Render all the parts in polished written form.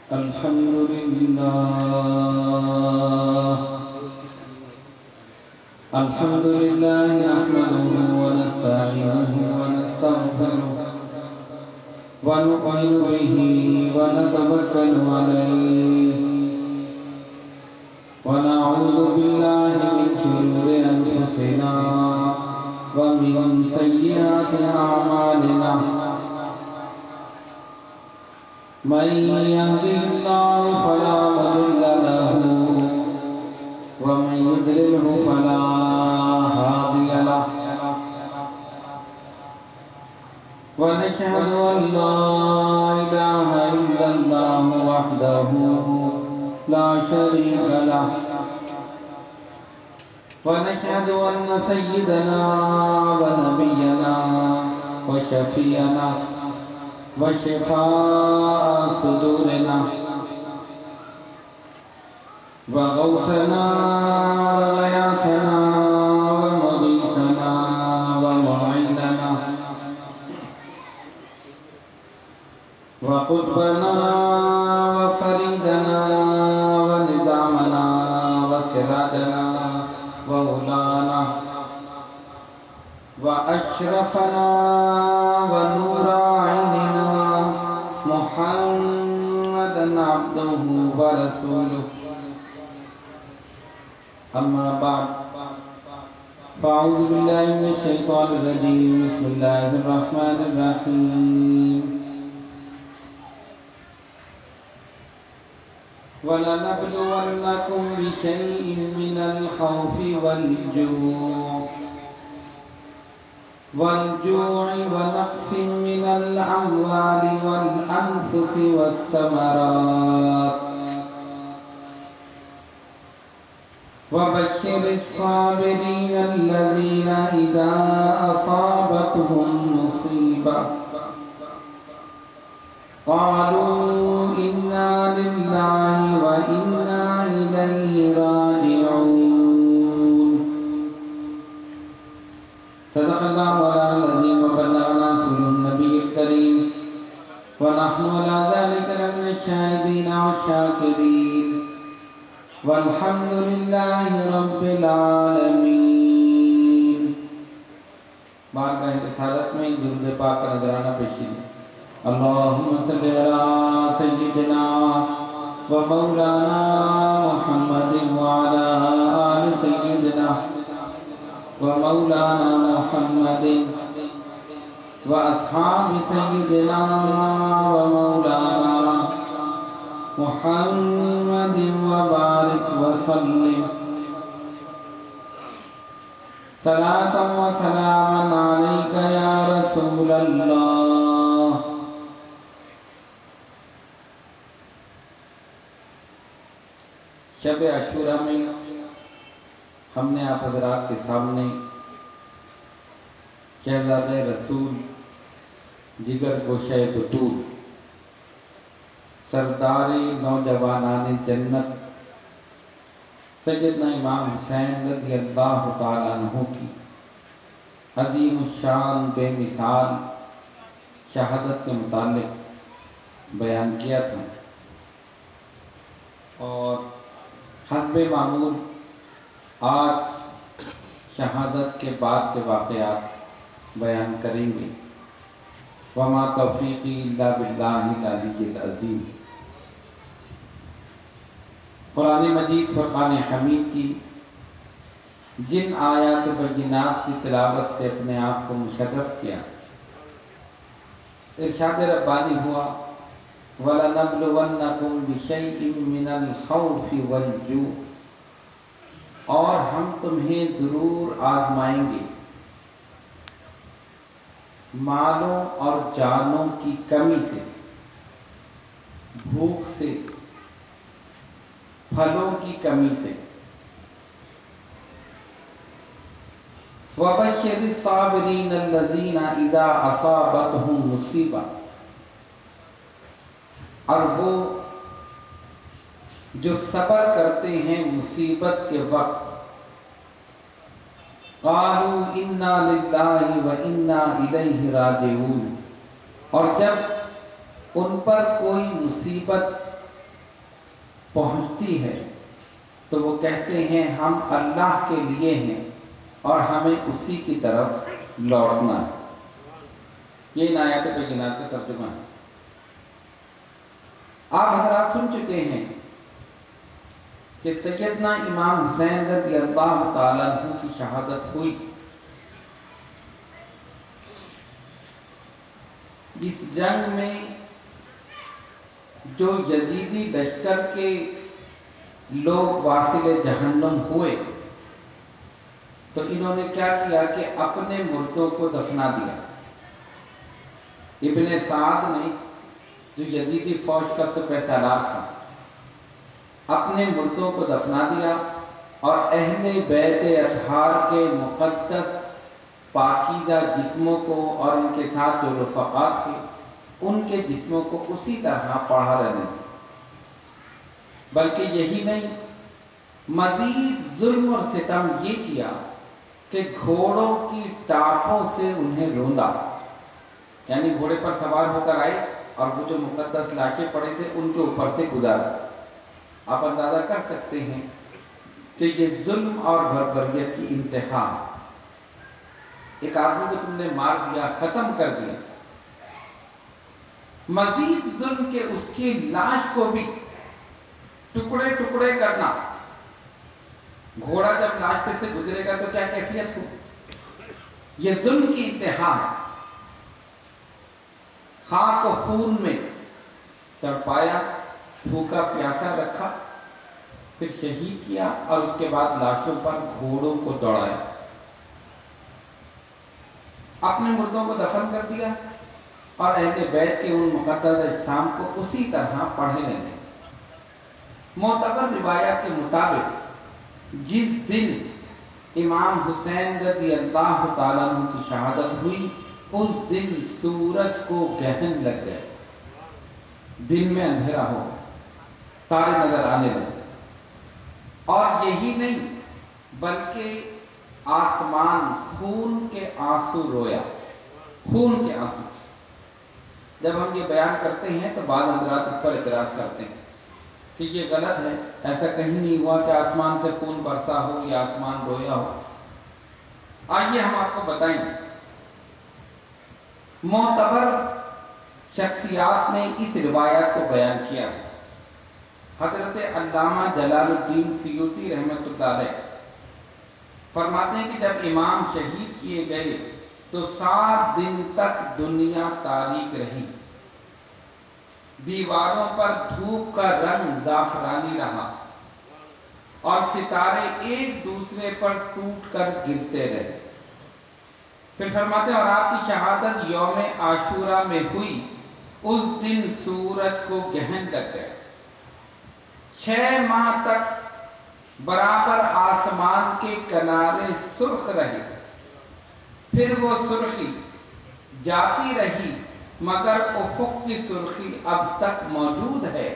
الحمد لله نحمده ونستعينه ونستغفره ونؤمن به ونتوكل عليه ونعوذ بالله من شرور أنفسنا ومن سيئات أعمالنا من يهده الله فلا مضل له ومن يضلله فلا هادي له ونشهد أن لا إله إلا الله وحده لا شريك له ونشهد أن سيدنا ونبينا وشفيعنا وشفاء صدورنا وغوثنا وغياثنا ومغيثنا ومعيننا وقطبنا وفريدنا ونظامنا وسراجنا وولانا وأشرفنا ونور عيننا محمدا عبده ورسوله أما بعد فأعوذ بالله من الشيطان الرجيم بسم الله الرحمن الرحيم وَلَنَبْلُوَنَّكُمْ بِشَيْءٍ مِّنَ الْخَوْفِ وَالْجُوعِ وَنَقْصٍ مِّنَ الْأَمْوَالِ وَالْأَنفُسِ وَالثَّمَرَاتِ وَبَشِّرِ الصَّابِرِينَ الَّذِينَ إِذَا أَصَابَتْهُم مُّصِيبَةٌ قالوا إنا لله وإنا إليه راجعون صدق الله العظيم وبلغنا رسوله النبي الكريم ونحن على ذلك لمن الشاهدين والشاكرين والحمد لله رب العالمين. بارگاہ رسالت میں درود پاک کا نذرانہ پیش کیجیے. اللهم صل على سيدنا ومولانا محمد وعلى آل سيدنا ومولانا محمد وأصحاب سيدنا ومولانا محمد وبارك وسلم صلاة وسلاما عليك يا رسول الله. شب عاشورہ میں ہم نے آپ حضرات کے سامنے شہزادہ رسول جگر گوشہ بطول سردار نوجوانان جنت سیدنا امام حسین رضی اللہ تعالیٰ عنہ کی عظیم الشان بے مثال شہادت کے متعلق بیان کیا تھا اور حسب معمول آج شہادت کے بعد کے واقعات بیان کریں گے. وما توفیقی الا باللہ العلی العظیم. قرآن مجید فرقان حمید کی جن آیات بینات کی تلاوت سے اپنے آپ کو مشرف کیا، ارشاد ربانی ہوا وَلَنَبْلُوَنَّكُمْ بِشَيْءٍ مِّنَ الْخَوْفِ وَالْجُوعِ، اور ہم تمہیں ضرور آزمائیں گے مالوں اور جانوں کی کمی سے، بھوک سے، پھلوں کی کمی سے. وَبَشِّرِ الصَّابِرِينَ الَّذِينَ إِذَا أَصَابَتْهُمْ مُصِيبَةٌ، اور وہ جو صبر کرتے ہیں مصیبت کے وقت. قالوا انا للہ و انا الیہ راجعون، اور جب ان پر کوئی مصیبت پہنچتی ہے تو وہ کہتے ہیں ہم اللہ کے لیے ہیں اور ہمیں اسی کی طرف لوٹنا ہے۔ یہ ان آیات بینات کا ترجمہ ہے۔ آپ حضرات سن چکے ہیں کہ سیدنا امام حسین رضی اللہ تعالیٰ عنہ کی شہادت ہوئی۔ اس جنگ میں جو یزیدی لشکر کے لوگ واصل جہنم ہوئے تو انہوں نے کیا کیا کہ اپنے مردوں کو دفنا دیا۔ ابن سعد نے جو یزیدی فوج کا سپہ سالار تھا اپنے مردوں کو دفنا دیا اور اہل بیت اطہار کے مقدس پاکیزہ جسموں کو اور ان کے ساتھ جو رفقا تھے ان کے جسموں کو اسی طرح پڑا رہنے دیا۔ بلکہ یہی نہیں، مزید ظلم اور ستم یہ کیا کہ گھوڑوں کی ٹاپوں سے انہیں روندا، یعنی گھوڑے پر سوار ہو کر آئے اور وہ جو مقدس لاشیں پڑے تھے ان کے اوپر سے گزارا۔ آپ اندازہ کر سکتے ہیں کہ یہ ظلم اور بربریت کی انتہا۔ ایک آدمی کو تم نے مار دیا، ختم کر دیا، مزید ظلم کے اس کی لاش کو بھی ٹکڑے ٹکڑے کرنا۔ گھوڑا جب لاش پہ سے گزرے گا تو کیا کیفیت ہو؟ یہ ظلم کی انتہا ہے۔ خاک و خون میں تڑپایا، بھوکا پیاسا رکھا، پھر شہید کیا اور اس کے بعد لاشوں پر گھوڑوں کو دوڑایا، اپنے مردوں کو دفن کر دیا اور اہل بیت کے ان مقدس اجسام کو اسی طرح پڑھے لینے۔ معتبر روایات کے مطابق جس دن امام حسین رضی اللہ تعالیٰ عنہ کی شہادت ہوئی اس دن سورج کو گہن لگ گئے، دن میں اندھیرا ہو گیا، تارے نظر آنے لگے۔ اور یہی نہیں بلکہ آسمان خون کے آنسو رویا، خون کے آنسو۔ جب ہم یہ بیان کرتے ہیں تو بعض حضرات اس پر اعتراض کرتے ہیں کہ یہ غلط ہے، ایسا کہیں نہیں ہوا کہ آسمان سے خون برسا ہو یا آسمان رویا ہو۔ آئیے ہم آپ کو بتائیں، معتبر شخصیات نے اس روایات کو بیان کیا ہے۔ حضرت علامہ جلال الدین سیوطی رحمۃ اللہ علیہ فرماتے ہیں کہ جب امام شہید کیے گئے تو 7 دن تک دنیا تاریک رہی، دیواروں پر دھوپ کا رنگ زعفرانی رہا اور ستارے ایک دوسرے پر ٹوٹ کر گرتے رہے۔ پھر فرماتے ہیں اور آپ کی شہادت یوم عاشورہ میں ہوئی، اس دن سورج کو گہن لگ گئے، 6 ماہ تک برابر آسمان کے کنارے سرخ رہے، پھر وہ سرخی جاتی رہی مگر افق کی سرخی اب تک موجود ہے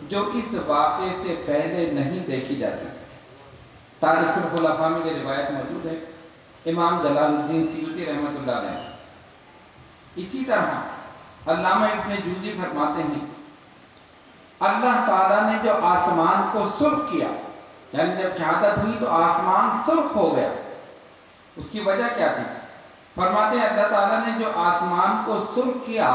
جو اس واقعے سے پہلے نہیں دیکھی جاتی۔ تاریخ الخلفاء میں یہ روایت موجود ہے، امام جلال الدین سیوطی رحمۃ اللہ علیہ۔ اسی طرح علامہ ابن جوزی فرماتے ہیں اللہ تعالیٰ نے جو آسمان کو سرخ کیا، یعنی جب شہادت ہوئی تو آسمان سرخ ہو گیا، اس کی وجہ کیا تھی؟ فرماتے ہیں اللہ تعالیٰ نے جو آسمان کو سرخ کیا،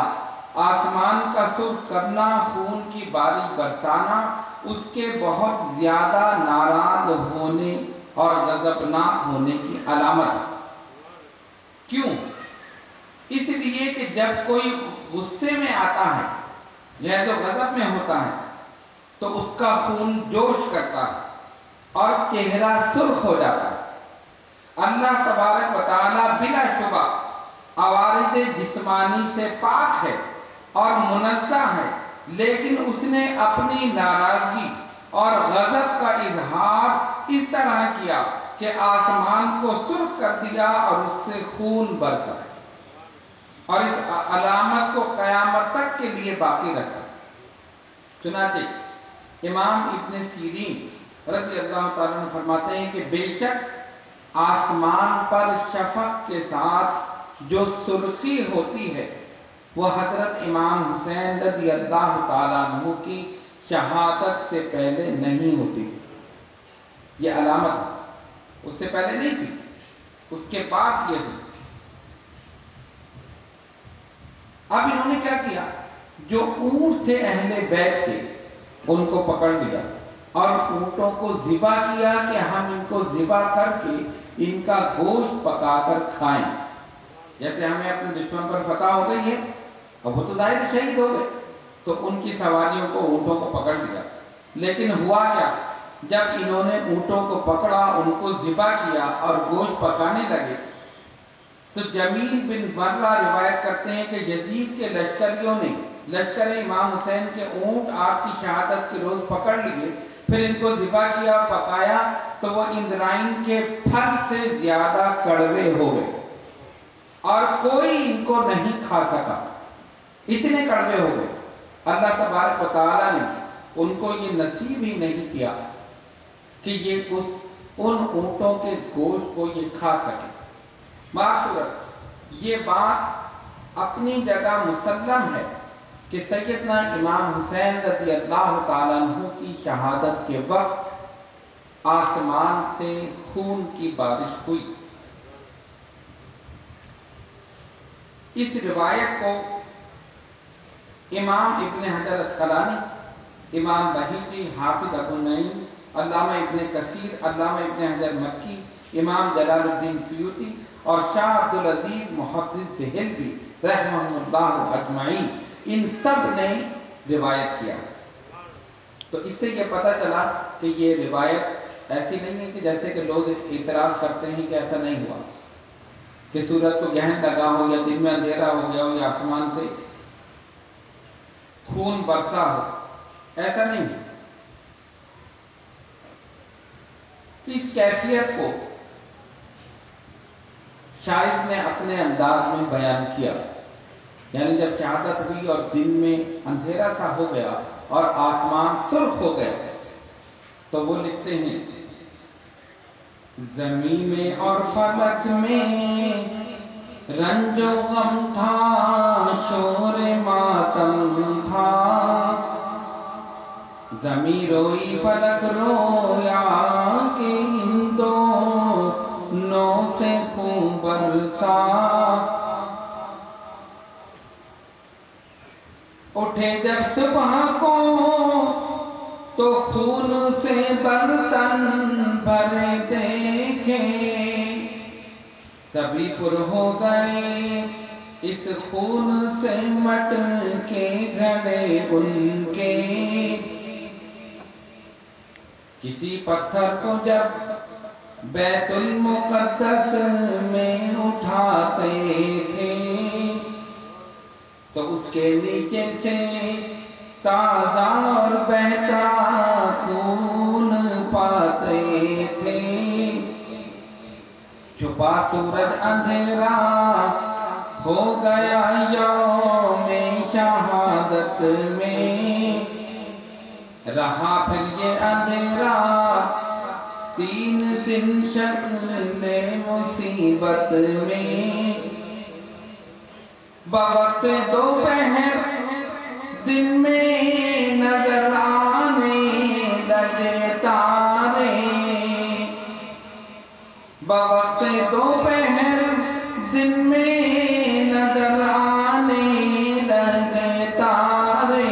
آسمان کا سرخ کرنا، خون کی باری برسانا اس کے بہت زیادہ ناراض ہونے اور غضبناک ہونے کی علامت ہے۔ کیوں؟ اس لیے کہ جب کوئی غصے میں آتا ہے یا جو غضب میں ہوتا ہے تو اس کا خون جوش کرتا ہے اور چہرہ سرخ ہو جاتا ہے۔ اللہ تبارک و تعالی بلا شبہ عوارض جسمانی سے پاک ہے اور منزہ ہے، لیکن اس نے اپنی ناراضگی اور غضب کا اظہار اس طرح کیا کہ آسمان کو سرخ کر دیا اور اس سے خون برسا، اور اس علامت کو قیامت تک کے لیے باقی رکھا۔ چنانچہ امام ابن سیرین رضی اللہ تعالیٰ عنہ فرماتے ہیں کہ بے شک آسمان پر شفق کے ساتھ جو سرخی ہوتی ہے وہ حضرت امام حسین رضی اللہ تعالیٰ عنہ کی شہادت سے پہلے نہیں ہوتی تھی. یہ علامت ہے، اس سے پہلے نہیں تھی، اس کے بعد یہ ہوئی. اب انہوں نے کیا کیا، جو اونٹ تھے اہل بیت کے ان کو پکڑ لیا اور اونٹوں کو ذبح کیا کہ ہم ان کو ذبح کر کے ان کا گوشت پکا کر کھائیں. جیسے ہمیں اپنے دشمن پر فتح ہو گئی ہے، اب وہ تو ظاہر شہید ہو گئے، تو ان کی سواریوں کو اونٹوں کو پکڑ لیا. لیکن ہوا کیا، جب انہوں نے اونٹوں کو پکڑا، ان کو ذبح کیا اور گوشت پکانے لگے، تو جمیل بن مرہ روایت کرتے ہیں کہ یزید کے لشکریوں نے لشکر امام حسین کے اونٹ آپ کی شہادت کے روز پکڑ لیے، پھر ان کو ذبح کیا اور پکایا تو وہ اندرائن کے پھل سے زیادہ کڑوے ہو گئے اور کوئی ان کو نہیں کھا سکا، اتنے کڑوے ہو گئے. اللہ تبارک و تعالیٰ نے ان کو یہ نصیب ہی نہیں کیا کہ یہ ان اونٹوں کے گوشت کو یہ کھا سکے. معصورت یہ بات اپنی جگہ مسلم ہے کہ سیدنا امام حسین رضی اللہ تعالیٰ عنہ کی شہادت کے وقت آسمان سے خون کی بارش ہوئی. اس روایت کو امام ابن حجر اسقلانی، امام بہیقی، حافظ ابو نعیم، علامہ ابن کثیر، علامہ ابن حجر مکی، امام جلال الدین سیوطی اور شاہ عبدالعزیز محدث دہلوی رحمہ اللہ اجمعین، ان سب نے روایت کیا. تو اس سے یہ پتہ چلا کہ یہ روایت ایسی نہیں ہے کہ جیسے کہ لوگ اعتراض کرتے ہیں کہ ایسا نہیں ہوا کہ سورج کو گہن لگا ہو یا دن میں اندھیرا ہو گیا ہو یا آسمان سے خون برسا ہو، ایسا نہیں ہے. اس کیفیت کو شاعر نے اپنے انداز میں بیان کیا، یعنی جب شہادت ہوئی اور دن میں اندھیرا سا ہو گیا اور آسمان سرخ ہو گیا تو وہ لکھتے ہیں، زمین میں اور فلک میں رنج و غم تھا، شور ماتم تھا، زمین روئی فلک رویا کہ ان دونوں سے خون برسا، اٹھے جب صبح کو تو خون سے برتن بھرے دیکھے، سبھی پر ہو گئے اس خون سے مٹ کے گھڑے ان کے، کسی پتھر کو جب بیت المقدس میں اٹھاتے تھے تو اس کے نیچے سے تازہ اور بہتا خون پاتے تھے، چھپا سورج اندھیرا ہو گیا یوم شہادت میں، رہا پھر یہ اندھیرا 3 دن شکل مصیبت میں، بوقت دوپہر دن میں نظر آنے لگے تارے، بوقت دوپہر دن میں نظر آنے لگے تارے،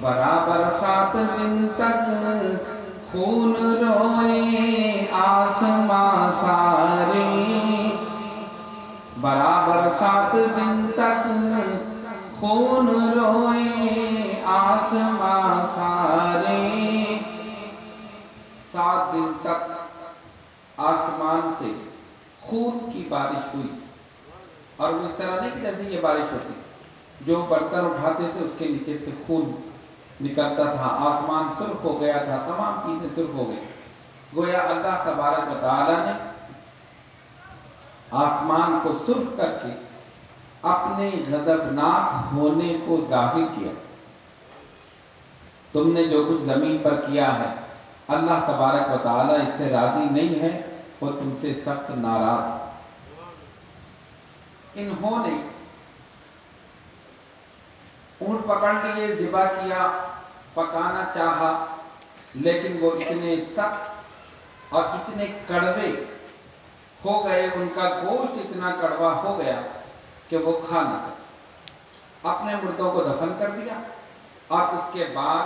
برابر 7 دن تک خون روئے آسماں سارے، برابر 7 دن تک خون روئے آسماں سارے. 7 دن تک آسمان سے خون کی بارش ہوئی، اور وہ اس طرح نہیں کہ جیسے یہ بارش ہوتی، جو برتن اٹھاتے تھے اس کے نیچے سے خون نکلتا تھا، آسمان سرخ ہو گیا تھا، تمام چیزیں سرخ ہو گئی. گویا اللہ تبارک و تعالی نے آسمان کو سرخ کر کے اپنے غضبناک ہونے کو ظاہر کیا. تم نے جو کچھ زمین پر کیا ہے اللہ تبارک و تعالی اس سے راضی نہیں ہے، وہ تم سے سخت ناراض ہے. انہوں نے اونٹ پکڑ لیے، ذبح کیا، پکانا چاہا لیکن وہ اتنے سخت اور اتنے کڑوے ہو گئے، ان کا گوشت اتنا کڑوا ہو گیا کہ وہ کھا نہ سکے۔ اپنے مردوں کو دفن کر دیا اور اس کے بعد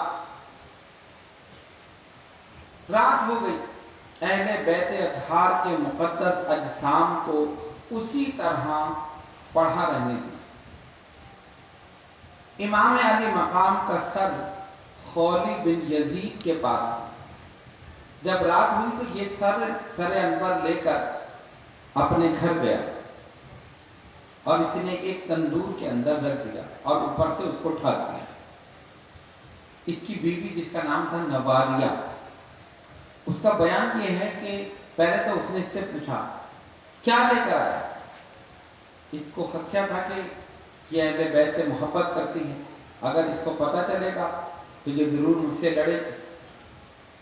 رات ہو گئی، اہل بیت اطہار کے مقدس اجسام کو اسی طرح پڑھا رہنے دی۔ امام علی مقام کا سر خولی بن یزید کے پاس تھا۔ جب رات ہوئی تو یہ سر انور لے کر اپنے گھر گیا اور اس نے ایک تندور کے اندر رکھ دیا اور اوپر سے اس کو ڈھک دیا۔ اس کی بیوی جس کا نام تھا نواریہ، اس کا بیان یہ ہے کہ پہلے تو اس نے اس سے پوچھا کیا لے کر آیا؟ اس کو خدشہ تھا کہ یہ اہل بیت سے محبت کرتی ہے، اگر اس کو پتہ چلے گا تو یہ ضرور مجھ سے لڑے گی۔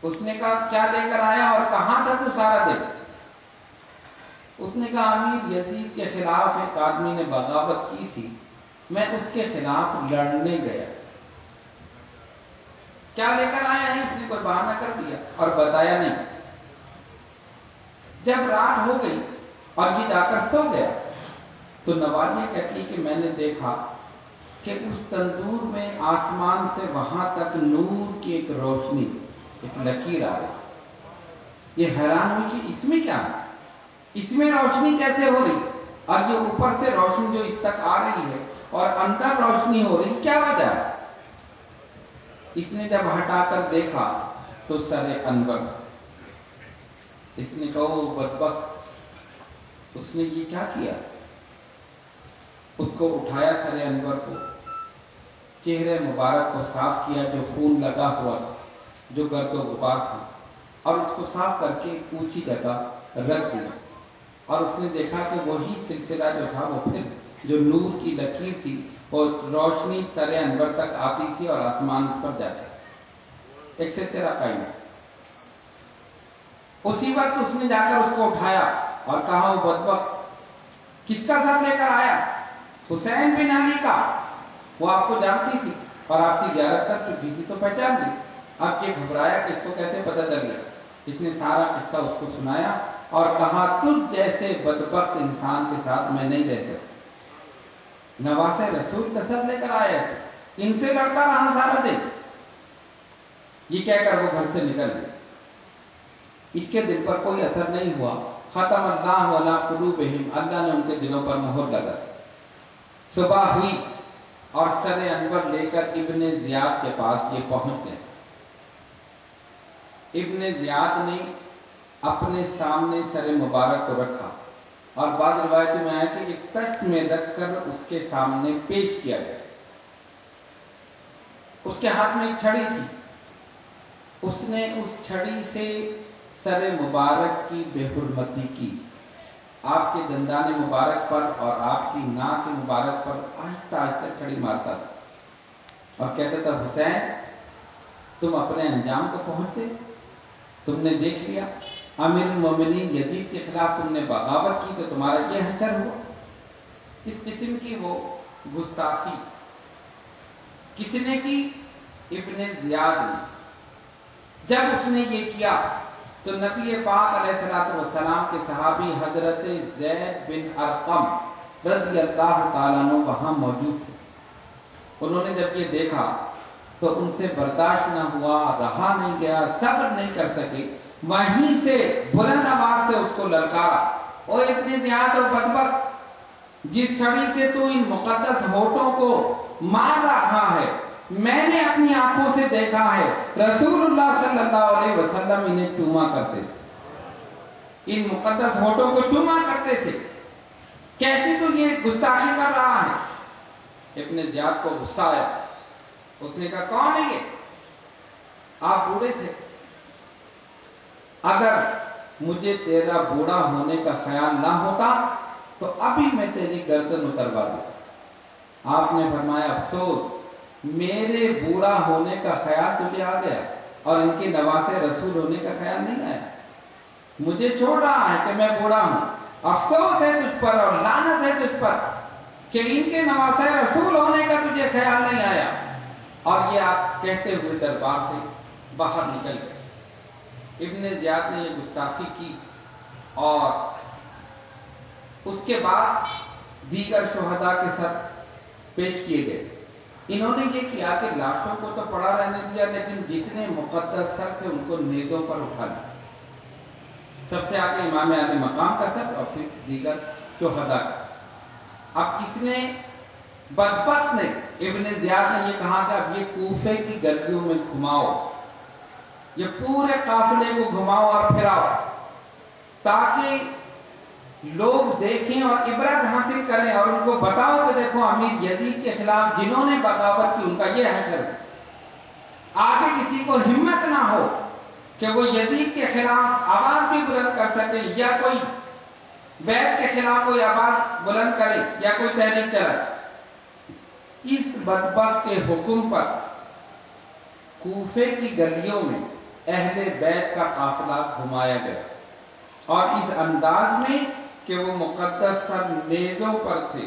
اس نے کہا کیا لے کر آیا اور کہاں تھا تو سارا دن؟ اس نے کہا امیر یزید کے خلاف ایک آدمی نے بغاوت کی تھی، میں اس کے خلاف لڑنے گیا۔ کیا لے کر آیا ہے؟ اس نے کوئی بہانہ کر دیا اور بتایا نہیں۔ جب رات ہو گئی اور یہ جا کر سو گیا تو نواریہ کہتی کہ میں نے دیکھا کہ اس تندور میں آسمان سے وہاں تک نور کی ایک روشنی، ایک لکیر آ رہی۔ یہ حیران ہوئی کہ اس میں کیا ہے، اس میں روشنی کیسے ہو رہی، اور یہ اوپر سے روشنی جو اس تک آ رہی ہے اور اندر روشنی ہو رہی، کیا وجہ ہے؟ اس نے جب ہٹا کر دیکھا تو سر انور تھا۔ اس نے کہا وہ بدبخت، اس نے یہ کیا کیا؟ اس کو اٹھایا سر انور کو، چہرے مبارک کو صاف کیا جو خون لگا ہوا تھا، جو گرد و غبار تھا، اور اس کو صاف کر کے ایک اونچی جگہ رکھ دیا۔ اور اس نے دیکھا کہ وہی سلسلہ جو تھا وہ پھر جو نور کی لکیر تھی اور روشنی سر انور تک آتی تھی اور آسمان پر جاتی، ایک سلسلہ قائم۔ اسی وقت اس نے جا کر اس کو اٹھایا اور کہا وہ بدبخت کس کا سر لے کر آیا؟ حسین بن علی کا، وہ آپ کو جانتی تھی اور آپ کی زیارت کر چکی تھی تو پہچان لی۔ اب یہ گھبرایا کہ اس کو کیسے پتہ چل گیا۔ اس نے سارا قصہ اس کو سنایا اور کہا تجھ جیسے بدبخت انسان کے ساتھ میں نہیں رہ سکتا، نواسے رسول کا سر لے کر آیا تو ان سے لڑتا رہا سارا دن۔ یہ کہہ کر وہ گھر سے نکل گیا۔ اس کے دل پر کوئی اثر نہیں ہوا۔ ختم اللہ علی قلوبہم، اللہ نے ان کے دلوں پر مہر لگا۔ صبح ہوئی اور سر انور لے کر ابن زیاد کے پاس یہ پہنچ گئے۔ ابن زیاد نے اپنے سامنے سر مبارک کو رکھا اور بعض روایتوں میں آیا کہ ایک تخت میں رکھ کر اس کے سامنے پیش کیا گیا۔ اس کے ہاتھ میں ایک چھڑی تھی، اس نے اس چھڑی سے سر مبارک کی بے حرمتی کی، آپ کے دندان مبارک پر اور آپ کی ناک مبارک پر آہستہ آہستہ چھڑی مارتا تھا اور کہتا تھا حسین تم اپنے انجام کو پہنچ گئے، تم نے دیکھ لیا امیر المومنین یزید کے خلاف تم نے بغاوت کی تو تمہارا یہ حشر ہوا۔ اس قسم کی وہ گستاخی کس نے کی؟ ابن زیاد نے۔ جب اس نے یہ کیا تو نبی پاک علیہ السلام کے صحابی حضرت زید بن ارقم رضی اللہ تعالیٰ عنہ وہاں موجود تھے۔ انہوں نے جب یہ دیکھا تو ان سے برداشت نہ ہوا، رہا نہیں گیا، صبر نہیں کر سکے، وہیں سے بلند آواز سے اس کو للکارا، او ابن زیاد و بدبخت، جس چھڑی سے تو ان مقدس ہونٹوں کو مار رہا ہے میں نے اپنی آنکھوں سے دیکھا ہے رسول اللہ صلی اللہ علیہ وسلم انہیں چوما کرتے تھے، ان مقدس ہونٹوں کو چوما کرتے تھے، کیسی تو یہ گستاخی کر رہا ہے۔ ابن زیاد کو غصہ آیا، اس نے کہا کون ہے یہ؟ آپ بوڑھے تھے، اگر مجھے تیرا بوڑھا ہونے کا خیال نہ ہوتا تو ابھی میں تیری گردن اتروا دیتا۔ آپ نے فرمایا افسوس میرے بوڑھا ہونے کا خیال تجھے آ گیا اور ان کے نواسے رسول ہونے کا خیال نہیں آیا، مجھے چھوڑ رہا ہے کہ میں بوڑھا ہوں، افسوس ہے تجھ پر اور لعنت ہے تجھ پر کہ ان کے نواسے رسول ہونے کا تجھے خیال نہیں آیا۔ اور یہ آپ کہتے ہوئے دربار سے باہر نکل گئے۔ ابن زیاد نے یہ گستاخی کی اور اس کے بعد دیگر شہداء کے سر پیش کیے گئے۔ انہوں نے یہ کیا کہ لاشوں کو تو پڑا رہنے دیا، لیکن جتنے مقدس سر تھے ان کو نیزوں پر اٹھا لیا۔ سب سے آگے امام علی مقام کا سر اور پھر دیگر شہداء کا۔ اب اس نے بدبخت نے ابن زیاد نے یہ کہا کہ اب یہ کوفے کی گلیوں میں گھماؤ، یہ پورے قافلے کو گھماؤ اور پھراؤ، تاکہ لوگ دیکھیں اور عبرت حاصل کریں اور ان کو بتاؤ کہ دیکھو امیر یزید کے خلاف جنہوں نے بغاوت کی ان کا یہ حشر ہے۔ آگے کسی کو ہمت نہ ہو کہ وہ یزید کے خلاف آواز بھی بلند کر سکے، یا کوئی بیعت کے خلاف کوئی آواز بلند کرے یا کوئی تحریک چلائے۔ اس بدبخت کے حکم پر کوفے کی گلیوں میں اہل بیت کا قافلہ گھمایا گیا، اور اس انداز میں کہ وہ مقدس سر نیزوں پر تھے،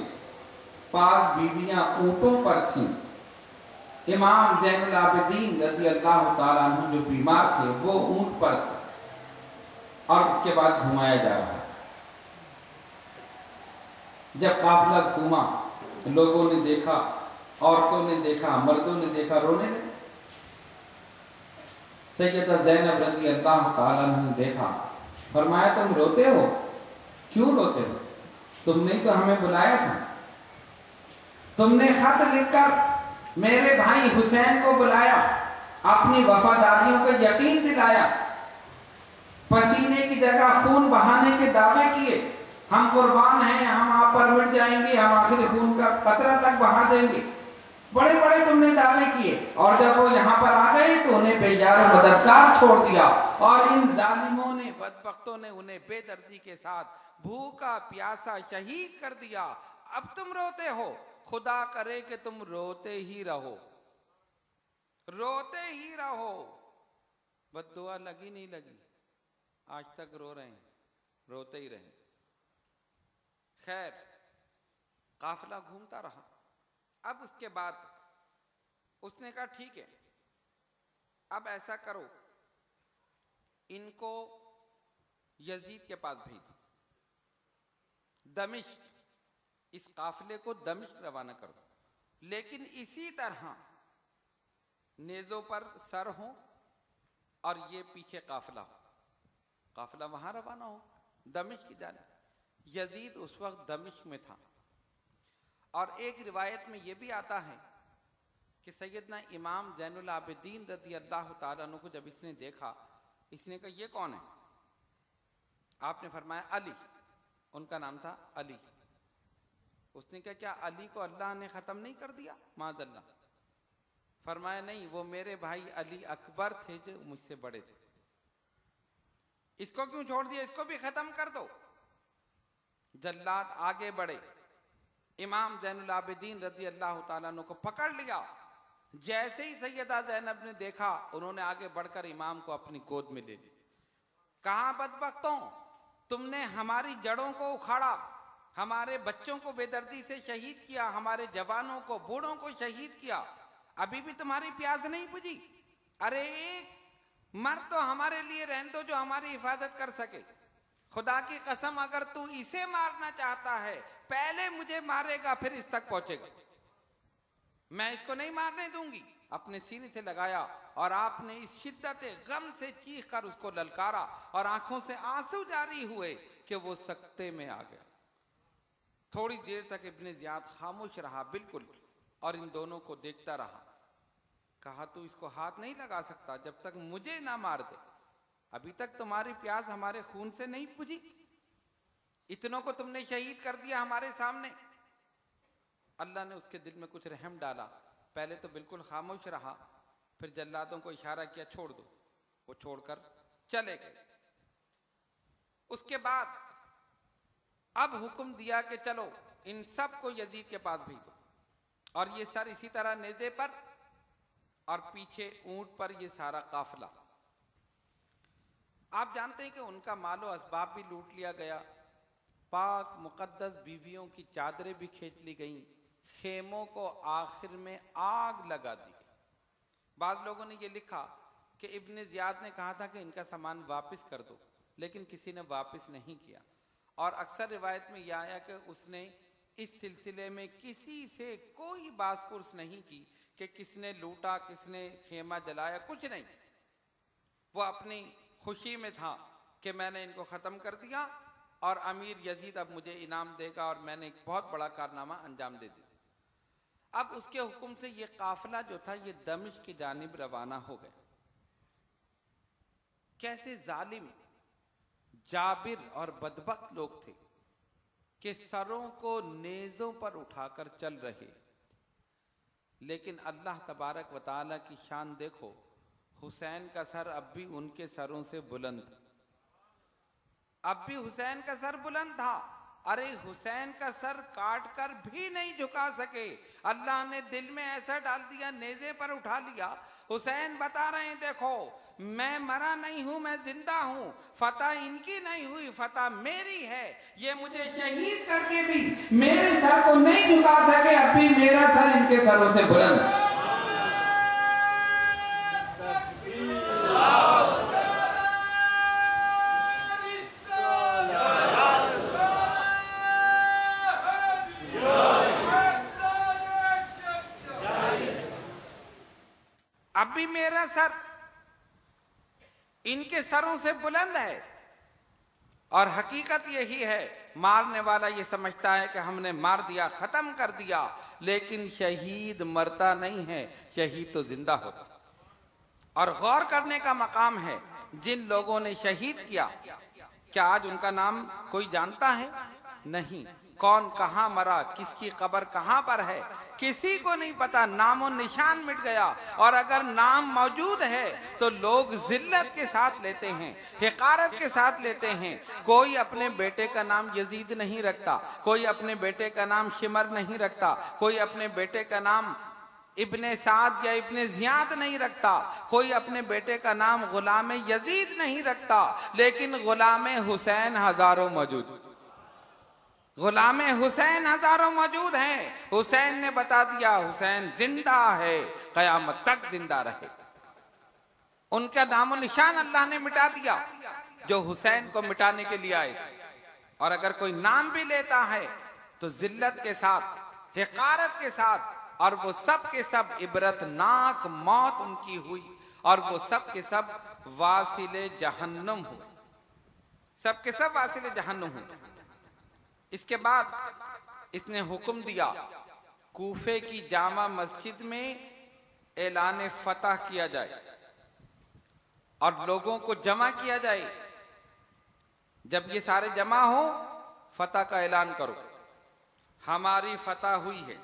پاک بیویاں اونٹوں پر تھیں، امام زین العابدین رضی اللہ تعالیٰ عنہ جو بیمار تھے وہ اونٹ پر تھے، اور اس کے بعد گھمایا جا رہا ہے۔ جب قافلہ گھوما، لوگوں نے دیکھا، عورتوں نے دیکھا، مردوں نے دیکھا، رونے لگے۔ سیدہ زینب رضی اللہ تعالیٰ عنہ نے دیکھا، فرمایا تم روتے ہو؟ کیوں روتے ہو؟ تم نے تو ہمیں بلایا تھا، تم نے خط لکھ کر میرے بھائی حسین کو بلایا، اپنی وفاداریوں کا یقین دلایا، پسینے کی جگہ خون بہانے کے دعوے کیے، ہم قربان ہیں، ہم آپ پر مٹ جائیں گے، ہم آخر خون کا قطرہ تک بہا دیں گے، بڑے بڑے تم نے دعوے کیے، اور جب وہ یہاں پر آ گئے تو انہیں بے یار و مددگار چھوڑ دیا، اور ان ظالموں نے، بدبختوں نے انہیں بے دردی کے ساتھ بھوکا پیاسا شہید کر دیا۔ اب تم روتے ہو، خدا کرے کہ تم روتے ہی رہو، روتے ہی رہو۔ بد دعا لگی نہیں لگی، آج تک رو رہے ہیں، روتے ہی رہیں۔ خیر، قافلہ گھومتا رہا۔ اب اس کے بعد اس نے کہا ٹھیک ہے، اب ایسا کرو، ان کو یزید کے پاس بھیجو، دمشق، اس قافلے کو دمشق روانہ کرو، لیکن اسی طرح نیزوں پر سر ہوں اور یہ پیچھے قافلہ ہو، قافلہ وہاں روانہ ہو دمشق کی جانب۔ یزید اس وقت دمشق میں تھا، اور ایک روایت میں یہ بھی آتا ہے کہ سیدنا امام زین العابدین رضی اللہ تعالیٰ عنہ کو جب اس نے دیکھا، اس نے کہا یہ کون ہے؟ آپ نے فرمایا علی، ان کا نام تھا علی۔ اس نے کہا کیا علی کو اللہ نے ختم نہیں کر دیا؟ معاذ اللہ۔ فرمایا نہیں، وہ میرے بھائی علی اکبر تھے جو مجھ سے بڑے تھے، اس کو کیوں چھوڑ دیا؟ اس کو بھی ختم کر دو۔ جلاد آگے بڑھے، امام زین العابدین رضی اللہ تعالیٰ عنہ کو پکڑ لیا۔ جیسے ہی سیدہ زینب نے دیکھا، انہوں نے آگے بڑھ کر امام کو اپنی گود میں لے لی۔ کہاں بدبختوں، تم نے ہماری جڑوں کو اکھاڑا، ہمارے بچوں کو بے دردی سے شہید کیا، ہمارے جوانوں کو، بوڑھوں کو شہید کیا، ابھی بھی تمہاری پیاس نہیں بجھی؟ ارے ایک مرد تو ہمارے لیے رہن دو جو ہماری حفاظت کر سکے۔ خدا کی قسم اگر تو اسے مارنا چاہتا ہے، پہلے مجھے مارے گا پھر اس تک پہنچے گا، میں اس کو نہیں مارنے دوں گی۔ اپنے سینے سے لگایا، اور آپ نے اس شدت غم سے چیخ کر اس کو للکارا، اور آنکھوں سے آنسو جاری ہوئے کہ وہ سکتے میں آ گیا۔ تھوڑی دیر تک ابن زیاد خاموش رہا بالکل، اور ان دونوں کو دیکھتا رہا۔ کہا تو اس کو ہاتھ نہیں لگا سکتا جب تک مجھے نہ مار دے، ابھی تک تمہاری پیاس ہمارے خون سے نہیں بجھی، اتنوں کو تم نے شہید کر دیا ہمارے سامنے۔ اللہ نے اس کے دل میں کچھ رحم ڈالا، پہلے تو بالکل خاموش رہا، پھر جلادوں کو اشارہ کیا چھوڑ دو، وہ چھوڑ کر چلے گئے۔ اس کے بعد اب حکم دیا کہ چلو ان سب کو یزید کے پاس بھیجو، اور یہ سر اسی طرح نیزے پر اور پیچھے اونٹ پر یہ سارا قافلہ۔ آپ جانتے ہیں کہ ان کا مال و اسباب بھی لوٹ لیا گیا، پاک مقدس بیویوں کی چادریں بھی کھینچ لی گئیں، خیموں کو آخر میں آگ لگا دی گئی۔ بعض لوگوں نے یہ لکھا کہ ابن زیاد نے کہا تھا کہ ان کا سامان واپس کر دو، لیکن کسی نے واپس نہیں کیا، اور اکثر روایت میں یہ آیا کہ اس نے اس سلسلے میں کسی سے کوئی باز پرس نہیں کی کہ کس نے لوٹا، کس نے خیمہ جلایا، کچھ نہیں. وہ اپنی خوشی میں تھا کہ میں نے ان کو ختم کر دیا اور امیر یزید اب مجھے انعام دے گا اور میں نے ایک بہت بڑا کارنامہ انجام دے دیا. اب اس کے حکم سے یہ قافلہ جو تھا یہ دمشق کی جانب روانہ ہو گیا. کیسے ظالم، جابر اور بدبخت لوگ تھے کہ سروں کو نیزوں پر اٹھا کر چل رہے. لیکن اللہ تبارک و تعالیٰ کی شان دیکھو، حسین کا سر اب بھی ان کے سروں سے بلند، اب بھی حسین کا سر بلند تھا. ارے حسین کا سر کاٹ کر بھی نہیں جھکا سکے، اللہ نے دل میں ایسا ڈال دیا، نیزے پر اٹھا لیا. حسین بتا رہے ہیں دیکھو میں مرا نہیں ہوں، میں زندہ ہوں، فتح ان کی نہیں ہوئی، فتح میری ہے. یہ مجھے شہید کر کے بھی میرے سر کو نہیں جھکا سکے، اب بھی میرا سر ان کے سروں سے بلند ہے. اب بھی میرا سر ان کے سروں سے بلند ہے. اور حقیقت یہی ہے، مارنے والا یہ سمجھتا ہے کہ ہم نے مار دیا، ختم کر دیا، لیکن شہید مرتا نہیں ہے، شہید تو زندہ ہوتا. اور غور کرنے کا مقام ہے، جن لوگوں نے شہید کیا، کیا آج ان کا نام کوئی جانتا ہے؟ نہیں. کون کہاں مرا، کس کی قبر کہاں پر ہے، کسی کو نہیں پتا. نام و نشان مٹ گیا. اور اگر نام موجود ہے تو لوگ ذلت کے ساتھ لیتے ہیں، حقارت کے ساتھ لیتے ہیں. کوئی اپنے بیٹے کا نام یزید نہیں رکھتا، کوئی اپنے بیٹے کا نام شمر نہیں رکھتا، کوئی اپنے بیٹے کا نام ابن سعد یا ابن زیاد نہیں رکھتا، کوئی اپنے بیٹے کا نام غلام یزید نہیں رکھتا. لیکن غلام حسین ہزاروں موجود، غلام حسین ہزاروں موجود ہیں. حسین نے بتا دیا حسین زندہ ہے، قیامت تک زندہ رہے. ان کا نام و نشان اللہ نے مٹا دیا جو حسین کو مٹانے کے لیے آئے. اور اگر کوئی نام بھی لیتا ہے تو ذلت کے ساتھ، حقارت کے ساتھ. اور وہ سب کے سب عبرتناک موت ان کی ہوئی، اور وہ سب کے سب واصل جہنم ہوئے، سب کے سب واصل جہنم ہوئے. اس کے بعد اس نے حکم دیا کوفے کی جامع مسجد میں اعلان فتح کیا جائے اور لوگوں کو جمع کیا جائے. جب یہ سارے جمع ہو فتح کا اعلان کرو، ہماری فتح ہوئی ہے.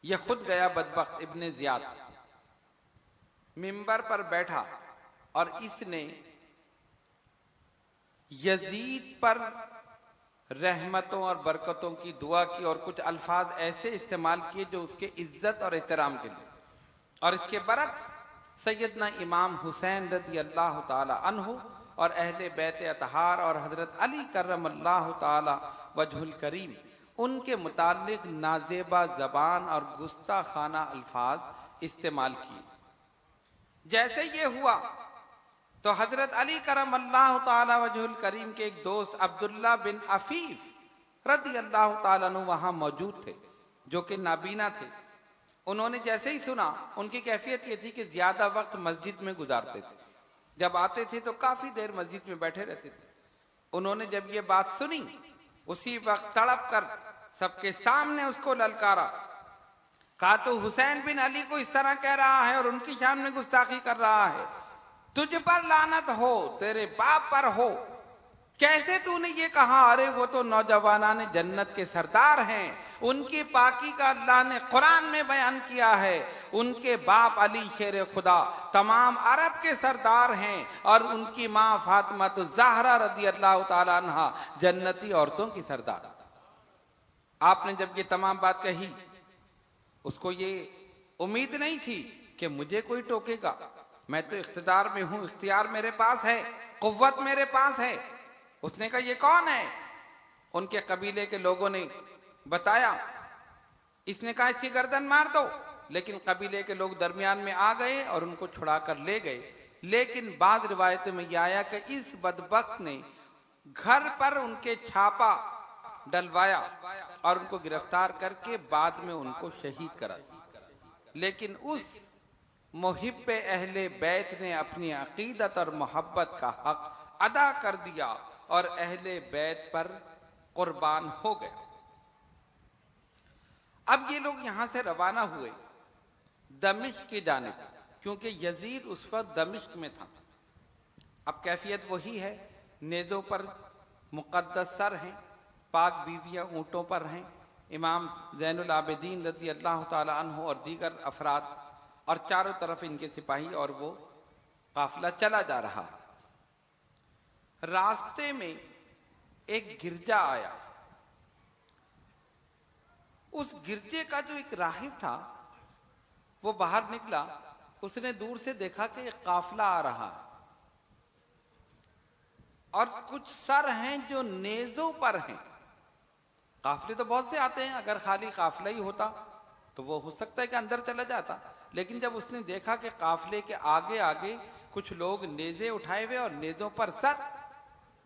یہ خود گیا بدبخت ابن زیاد، منبر پر بیٹھا اور اس نے یزید پر رحمتوں اور برکتوں کی دعا کی اور کچھ الفاظ ایسے استعمال کیے جو اس کے عزت اور احترام کے لیے. اور اس کے برعکس سیدنا امام حسین رضی اللہ تعالی عنہ اور اہل بیت اطہار اور حضرت علی کرم اللہ تعالی وجہ الکریم، ان کے متعلق نازیبہ زبان اور گستاخانہ الفاظ استعمال کیے. جیسے یہ ہوا تو حضرت علی کرم اللہ تعالی وجہ الکریم کے ایک دوست عبداللہ بن عفیف رضی اللہ تعالیٰ عنہ وہاں موجود تھے، جو کہ نابینا تھے. انہوں نے جیسے ہی سنا، ان کی کیفیت یہ تھی کہ زیادہ وقت مسجد میں گزارتے تھے، جب آتے تھے تو کافی دیر مسجد میں بیٹھے رہتے تھے. انہوں نے جب یہ بات سنی اسی وقت تڑپ کر سب کے سامنے اس کو للکارا. کہا تو حسین بن علی کو اس طرح کہہ رہا ہے اور ان کی شان میں گستاخی کر رہا ہے، تجھ پر لعنت ہو، تیرے باپ پر ہو، کیسے تو نے یہ کہا؟ ارے وہ تو نوجوانان جنت کے سردار ہیں، ان کی پاکی کا اللہ نے قرآن میں بیان کیا ہے. ان کے باپ علی شیر خدا تمام عرب کے سردار ہیں، اور ان کی ماں فاطمہ الزہرا رضی اللہ تعالی عنہا جنتی عورتوں کی سردار. آپ نے جب یہ تمام بات کہی، اس کو یہ امید نہیں تھی کہ مجھے کوئی ٹوکے گا. میں تو اقتدار میں ہوں، اختیار میرے پاس ہے، قوت میرے پاس ہے. اس نے کہا یہ کون ہے؟ ان کے قبیلے کے لوگوں نے بتایا. اس نے کہا اس کی گردن مار دو. لیکن قبیلے کے لوگ درمیان میں آ گئے اور ان کو چھڑا کر لے گئے. لیکن بعض روایتوں میں یہ آیا کہ اس بدبخت نے گھر پر ان کے چھاپا ڈلوایا اور ان کو گرفتار کر کے بعد میں ان کو شہید کرا. لیکن اس محب اہل بیت نے اپنی عقیدت اور محبت کا حق ادا کر دیا اور اہل بیت پر قربان ہو گیا. اب یہ لوگ یہاں سے روانہ ہوئے دمشق کی جانب، کیونکہ یزید اس وقت دمشق میں تھا. اب کیفیت وہی ہے، نیزوں پر مقدس سر ہیں، پاک بیویاں اونٹوں پر ہیں، امام زین العابدین رضی اللہ تعالی عنہ اور دیگر افراد، اور چاروں طرف ان کے سپاہی، اور وہ قافلہ چلا جا رہا. راستے میں ایک گرجا آیا. اس گرجے کا جو ایک راہب تھا وہ باہر نکلا. اس نے دور سے دیکھا کہ ایک قافلہ آ رہا ہے اور کچھ سر ہیں جو نیزوں پر ہیں. قافلے تو بہت سے آتے ہیں، اگر خالی قافلہ ہی ہوتا تو وہ ہو سکتا ہے کہ اندر چلا جاتا. لیکن جب اس نے دیکھا کہ قافلے کے آگے آگے کچھ لوگ نیزے اٹھائے ہوئے اور نیزوں پر سر،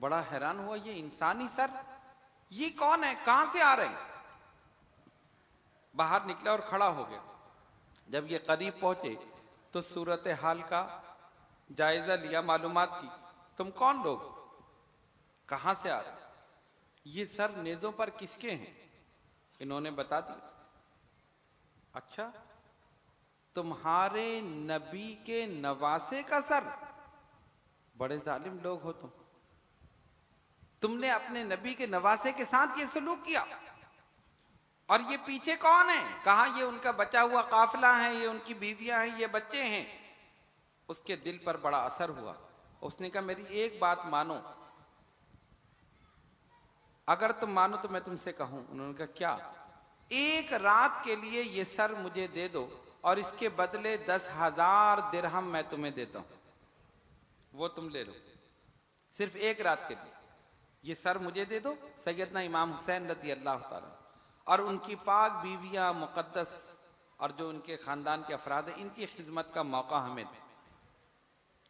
بڑا حیران ہوا، یہ انسانی سر، یہ کون ہے، کہاں سے آ رہے ہیں؟ باہر نکلا اور کھڑا ہو گیا. جب یہ قریب پہنچے تو صورتحال کا جائزہ لیا، معلومات کی، تم کون لوگ، کہاں سے آ رہے ہیں، یہ سر نیزوں پر کس کے ہیں؟ انہوں نے بتا دیا. اچھا، تمہارے نبی کے نواسے کا سر، بڑے ظالم لوگ ہو تم نے اپنے نبی کے نواسے کے ساتھ یہ سلوک کیا. اور یہ پیچھے کون ہے؟ کہا یہ ان کا بچا ہوا قافلہ ہے، یہ ان کی بیویاں ہیں، یہ بچے ہیں. اس کے دل پر بڑا اثر ہوا. اس نے کہا میری ایک بات مانو، اگر تم مانو تو میں تم سے کہوں. انہوں نے کہا کیا؟ ایک رات کے لیے یہ سر مجھے دے دو اور اس کے بدلے 10,000 درہم میں تمہیں دیتا ہوں، وہ تم لے لو صرف ایک رات کے لیے. یہ سر مجھے دے دو، سیدنا امام حسین رضی اللہ تعالیٰ اور ان کی پاک بیویاں مقدس اور جو ان کے خاندان کے افراد ہیں، ان کی خدمت کا موقع ہمیں دیں.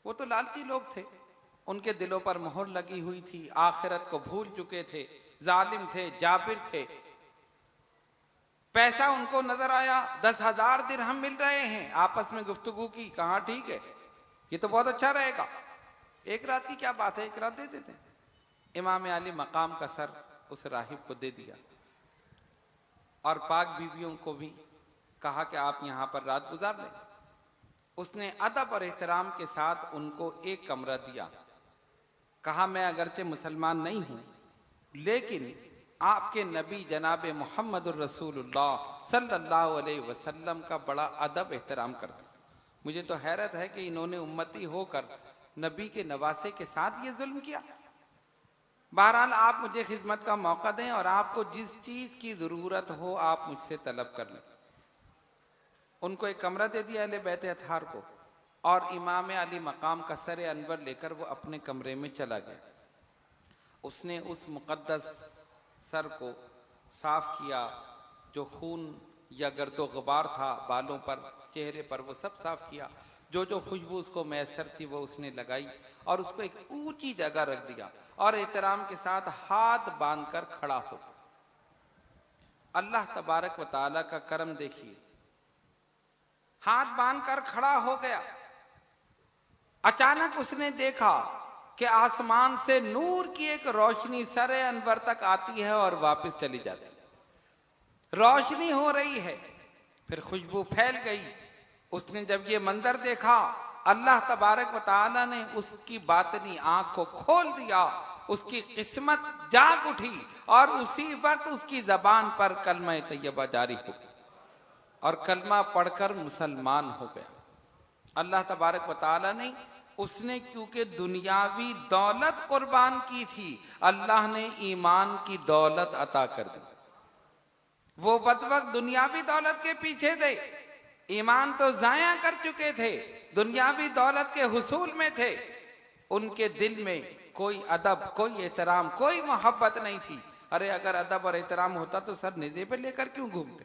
وہ تو لالچی لوگ تھے، ان کے دلوں پر مہر لگی ہوئی تھی، آخرت کو بھول چکے تھے، ظالم تھے، جابر تھے. پیسہ ان کو نظر آیا، 10,000 درہم مل رہے ہیں. آپس میں گفتگو کی، کہاں ٹھیک ہے، یہ تو بہت اچھا رہے گا، ایک رات کی کیا بات ہے، ایک رات دے دیتے ہیں. امام علی مقام کا سر اس راہب کو دے دیا اور پاک بیویوں کو بھی کہا کہ آپ یہاں پر رات گزار لیں. اس نے ادب اور احترام کے ساتھ ان کو ایک کمرہ دیا. کہا میں اگرچہ مسلمان نہیں ہوں لیکن آپ کے نبی جناب محمد الرسول اللہ صلی اللہ علیہ وسلم کا بڑا ادب احترام کرتا. مجھے تو حیرت ہے کہ انہوں نے امتی ہو کر نبی کے نواسے کے ساتھ یہ ظلم کیا. بہرحال آپ مجھے خدمت کا موقع دیں اور آپ کو جس چیز کی ضرورت ہو آپ مجھ سے طلب کر لیں. ان کو ایک کمرہ دے دیا اہل بیت اطہار کو، اور امام علی مقام کا سر انور لے کر وہ اپنے کمرے میں چلا گیا. اس نے اس مقدس سر کو صاف کیا، جو خون یا گرد و غبار تھا بالوں پر، چہرے پر، وہ سب صاف کیا. جو جو خوشبو اس کو میسر تھی وہ اس نے لگائی اور اس کو ایک اونچی جگہ رکھ دیا اور احترام کے ساتھ ہاتھ باندھ کر کھڑا ہو گیا. اللہ تبارک و تعالیٰ کا کرم دیکھیے، ہاتھ باندھ کر کھڑا ہو گیا. اچانک اس نے دیکھا کہ آسمان سے نور کی ایک روشنی سر انور تک آتی ہے اور واپس چلی جاتی ہے. روشنی ہو رہی ہے، پھر خوشبو پھیل گئی. اس نے جب یہ منظر دیکھا، اللہ تبارک و تعالیٰ نے اس کی باطنی آنکھ کو کھول دیا، اس کی قسمت جاگ اٹھی اور اسی وقت اس کی زبان پر کلمہ طیبہ جاری ہو گیا اور کلمہ پڑھ کر مسلمان ہو گیا. اللہ تبارک و تعالیٰ نے اس نے کیونکہ دنیاوی دولت قربان کی تھی، اللہ نے ایمان کی دولت عطا کر دی. وہ بدبخت دنیاوی دولت کے پیچھے تھے، ایمان تو ضائع کر چکے تھے، دنیاوی دولت کے حصول میں تھے. ان کے دل میں کوئی ادب، کوئی احترام، کوئی محبت نہیں تھی. ارے اگر ادب اور احترام ہوتا تو سر نیزے پہ لے کر کیوں گھومتے؟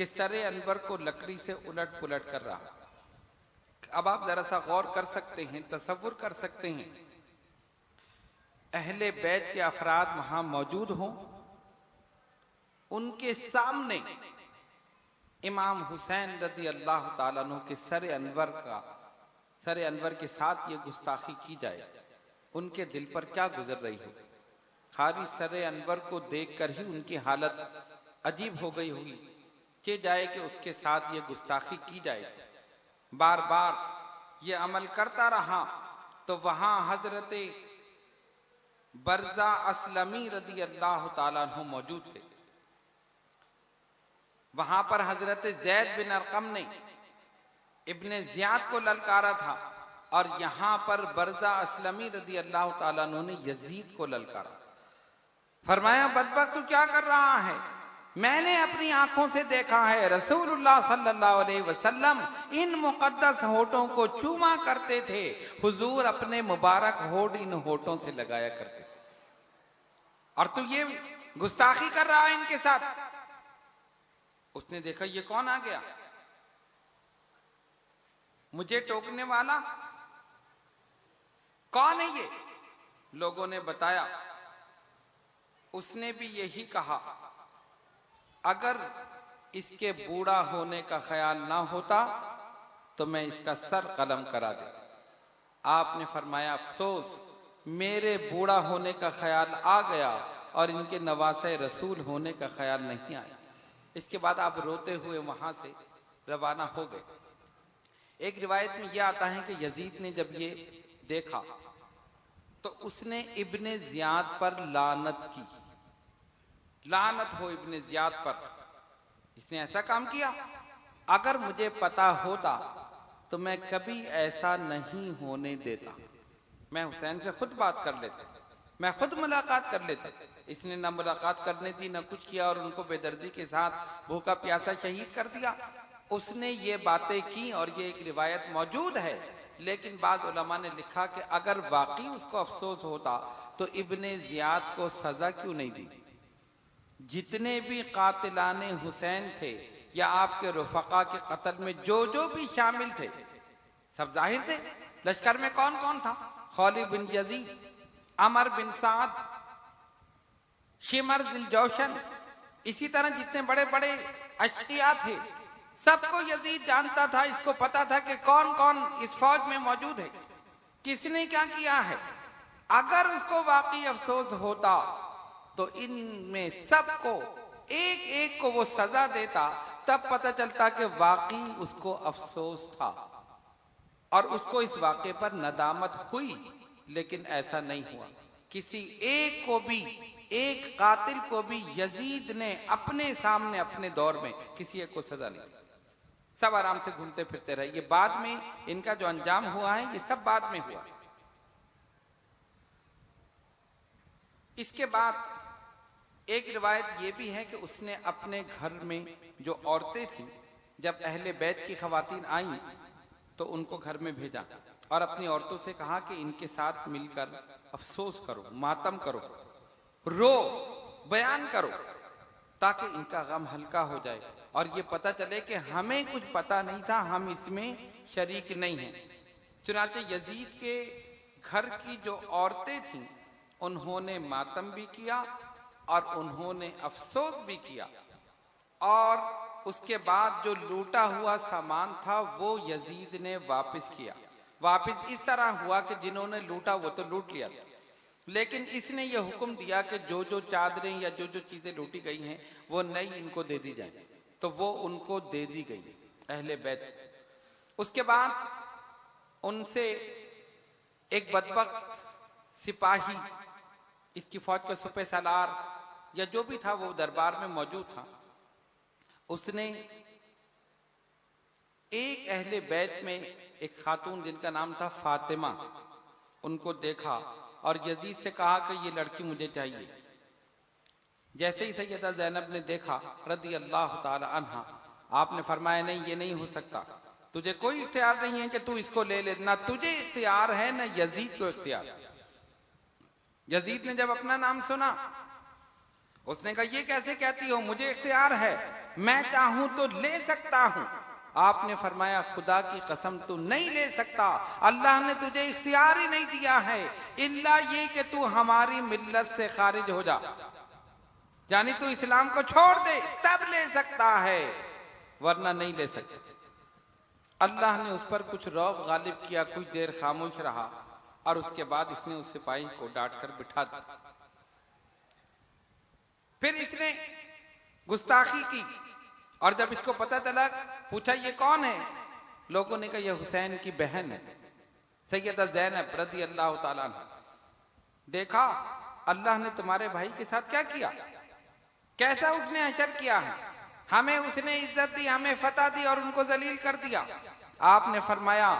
کہ سر انور کو لکڑی سے الٹ پلٹ کر رہا۔ اب آپ ذرا سا غور کر سکتے ہیں، تصور کر سکتے ہیں، اہل بیت کے افراد وہاں موجود ہوں، ان کے سامنے امام حسین رضی اللہ تعالیٰ عنہ کے سر انور کے ساتھ یہ گستاخی کی جائے، ان کے دل پر کیا گزر رہی ہو؟ خالی سر انور کو دیکھ کر ہی ان کی حالت عجیب ہو گئی ہوگی کہ جائے کہ اس کے ساتھ یہ گستاخی کی جائے۔ بار بار یہ عمل کرتا رہا تو وہاں حضرت برزہ اسلمی رضی اللہ تعالیٰ عنہ موجود تھے۔ وہاں پر حضرت زید بن ارقم نے ابن زیاد کو للکارا تھا، اور یہاں پر برزہ اسلمی رضی اللہ تعالیٰ عنہ نے یزید کو للکارا۔ فرمایا بدبخت تو کیا کر رہا ہے؟ میں نے اپنی آنکھوں سے دیکھا ہے رسول اللہ صلی اللہ علیہ وسلم ان مقدس ہونٹوں کو چوما کرتے تھے، حضور اپنے مبارک ہونٹ ان ہونٹوں سے لگایا کرتے تھے، اور تو یہ گستاخی کر رہا ہے ان کے ساتھ۔ اس نے دیکھا یہ کون آ گیا، مجھے ٹوکنے والا کون ہے یہ؟ لوگوں نے بتایا، اس نے بھی یہی کہا اگر اس کے بوڑھا ہونے کا خیال نہ ہوتا تو میں اس کا سر قلم کرا دے۔ آپ نے فرمایا افسوس، میرے بوڑھا ہونے کا خیال آ گیا اور ان کے نواسہ رسول ہونے کا خیال نہیں آیا۔ اس کے بعد آپ روتے ہوئے وہاں سے روانہ ہو گئے۔ ایک روایت میں یہ آتا ہے کہ یزید نے جب یہ دیکھا تو اس نے ابن زیاد پر لعنت کی، لعنت ہو ابن زیاد پر، اس نے ایسا کام کیا، اگر مجھے پتا ہوتا تو میں کبھی ایسا نہیں ہونے دیتا، میں حسین سے خود بات کر لیتا، میں خود ملاقات کر لیتا۔ اس نے نہ ملاقات کرنے دی، نہ کچھ کیا، اور ان کو بے دردی کے ساتھ بھوکا پیاسا شہید کر دیا۔ اس نے یہ باتیں کی اور یہ ایک روایت موجود ہے، لیکن بعض علماء نے لکھا کہ اگر واقعی اس کو افسوس ہوتا تو ابن زیاد کو سزا کیوں نہیں دی؟ جتنے بھی قاتلان حسین تھے یا آپ کے رفقا کے قتل میں جو جو بھی شامل تھے سب ظاہر تھے۔ لشکر میں کون کون تھا؟ خولد بن یزید، عمر بن سعد، شمر ذی الجوشن، اسی طرح جتنے بڑے بڑے اشقیاء تھے سب کو یزید جانتا تھا۔ اس کو پتا تھا کہ کون کون اس فوج میں موجود ہے، کس نے کیا کیا ہے۔ اگر اس کو واقعی افسوس ہوتا تو ان میں سب کو ایک ایک کو وہ سزا دیتا، تب پتہ چلتا کہ واقعی اس کو افسوس تھا اور اس کو اس واقعے پر ندامت ہوئی، لیکن ایسا نہیں ہوا۔ کسی ایک کو بھی، ایک قاتل کو بھی یزید نے اپنے سامنے اپنے دور میں کسی ایک کو سزا نہیں دی، سب آرام سے گھومتے پھرتے رہے۔ یہ بعد میں ان کا جو انجام ہوا ہے یہ سب بعد میں ہوا۔ اس کے بعد ایک روایت یہ بھی ہے کہ اس نے اپنے گھر میں جو عورتیں تھیں، جب اہل بیت کی خواتین آئیں تو ان کو گھر میں بھیجا اور اپنی عورتوں سے کہا کہ ان کے ساتھ مل کر افسوس کرو، ماتم کرو، رو، بیان کرو، تاکہ ان کا غم ہلکا ہو جائے اور یہ پتہ چلے کہ ہمیں کچھ پتہ نہیں تھا، ہم اس میں شریک نہیں ہیں۔ چنانچہ یزید کے گھر کی جو عورتیں تھیں انہوں نے ماتم بھی کیا اور انہوں نے افسوس بھی کیا، اور اس کے بعد جو لوٹا ہوا سامان تھا وہ یزید نے واپس کیا۔ واپس اس طرح ہوا کہ جنہوں نے لوٹا وہ تو لوٹ لیا، لیکن اس نے یہ حکم دیا کہ جو جو چادریں یا جو جو چیزیں لوٹی گئی ہیں وہ نئی ان کو دے دی جائیں، تو وہ ان کو دے دی گئی اہل بیت۔ اس کے بعد ان سے ایک بدبخت سپاہی، اس کی فوج کا سپہ سالار یا جو بھی تھا وہ دربار میں موجود تھا، اس نے ایک اہل بیت میں ایک خاتون جن کا نام تھا فاطمہ، ان کو دیکھا اور یزید سے کہا کہ یہ لڑکی مجھے چاہیے۔ جیسے ہی سیدہ زینب نے دیکھا رضی اللہ تعالی عنہا، آپ نے فرمایا نہیں، یہ نہیں ہو سکتا، تجھے کوئی اختیار نہیں ہے کہ تو اس کو لے لے، نہ تجھے اختیار ہے نہ یزید کو اختیار۔ یزید نے جب اپنا نام سنا اس نے کہا یہ کیسے کہتی ہو، مجھے اختیار ہے۔ میں چاہوں تو لے سکتا ہوں۔ آپ نے فرمایا خدا کی قسم تو نہیں لے سکتا، اللہ نے تجھے اختیار ہی نہیں دیا ہے الا یہ کہ تو ہماری ملت سے خارج ہو جا، یعنی تو اسلام کو چھوڑ دے تب لے سکتا ہے، ورنہ نہیں لے سکتا۔ اللہ نے اس پر کچھ رعب غالب کیا، کچھ دیر خاموش رہا اور اس کے بعد اس نے اس سپاہی کو ڈانٹ کر بٹھا دیا۔ پھر اس نے گستاخی کی اور جب اس کو پتہ چلا پوچھا یہ کون ہے؟ لوگوں نے کہا یہ حسین کی بہن ہے سیدہ زینب رضی اللہ تعالیٰ عنہ۔ دیکھا اللہ نے تمہارے بھائی کے ساتھ کیا کیا، کیسا اس نے حشر کیا ہے، ہمیں اس نے عزت دی، ہمیں فتح دی اور ان کو ذلیل کر دیا۔ آپ نے فرمایا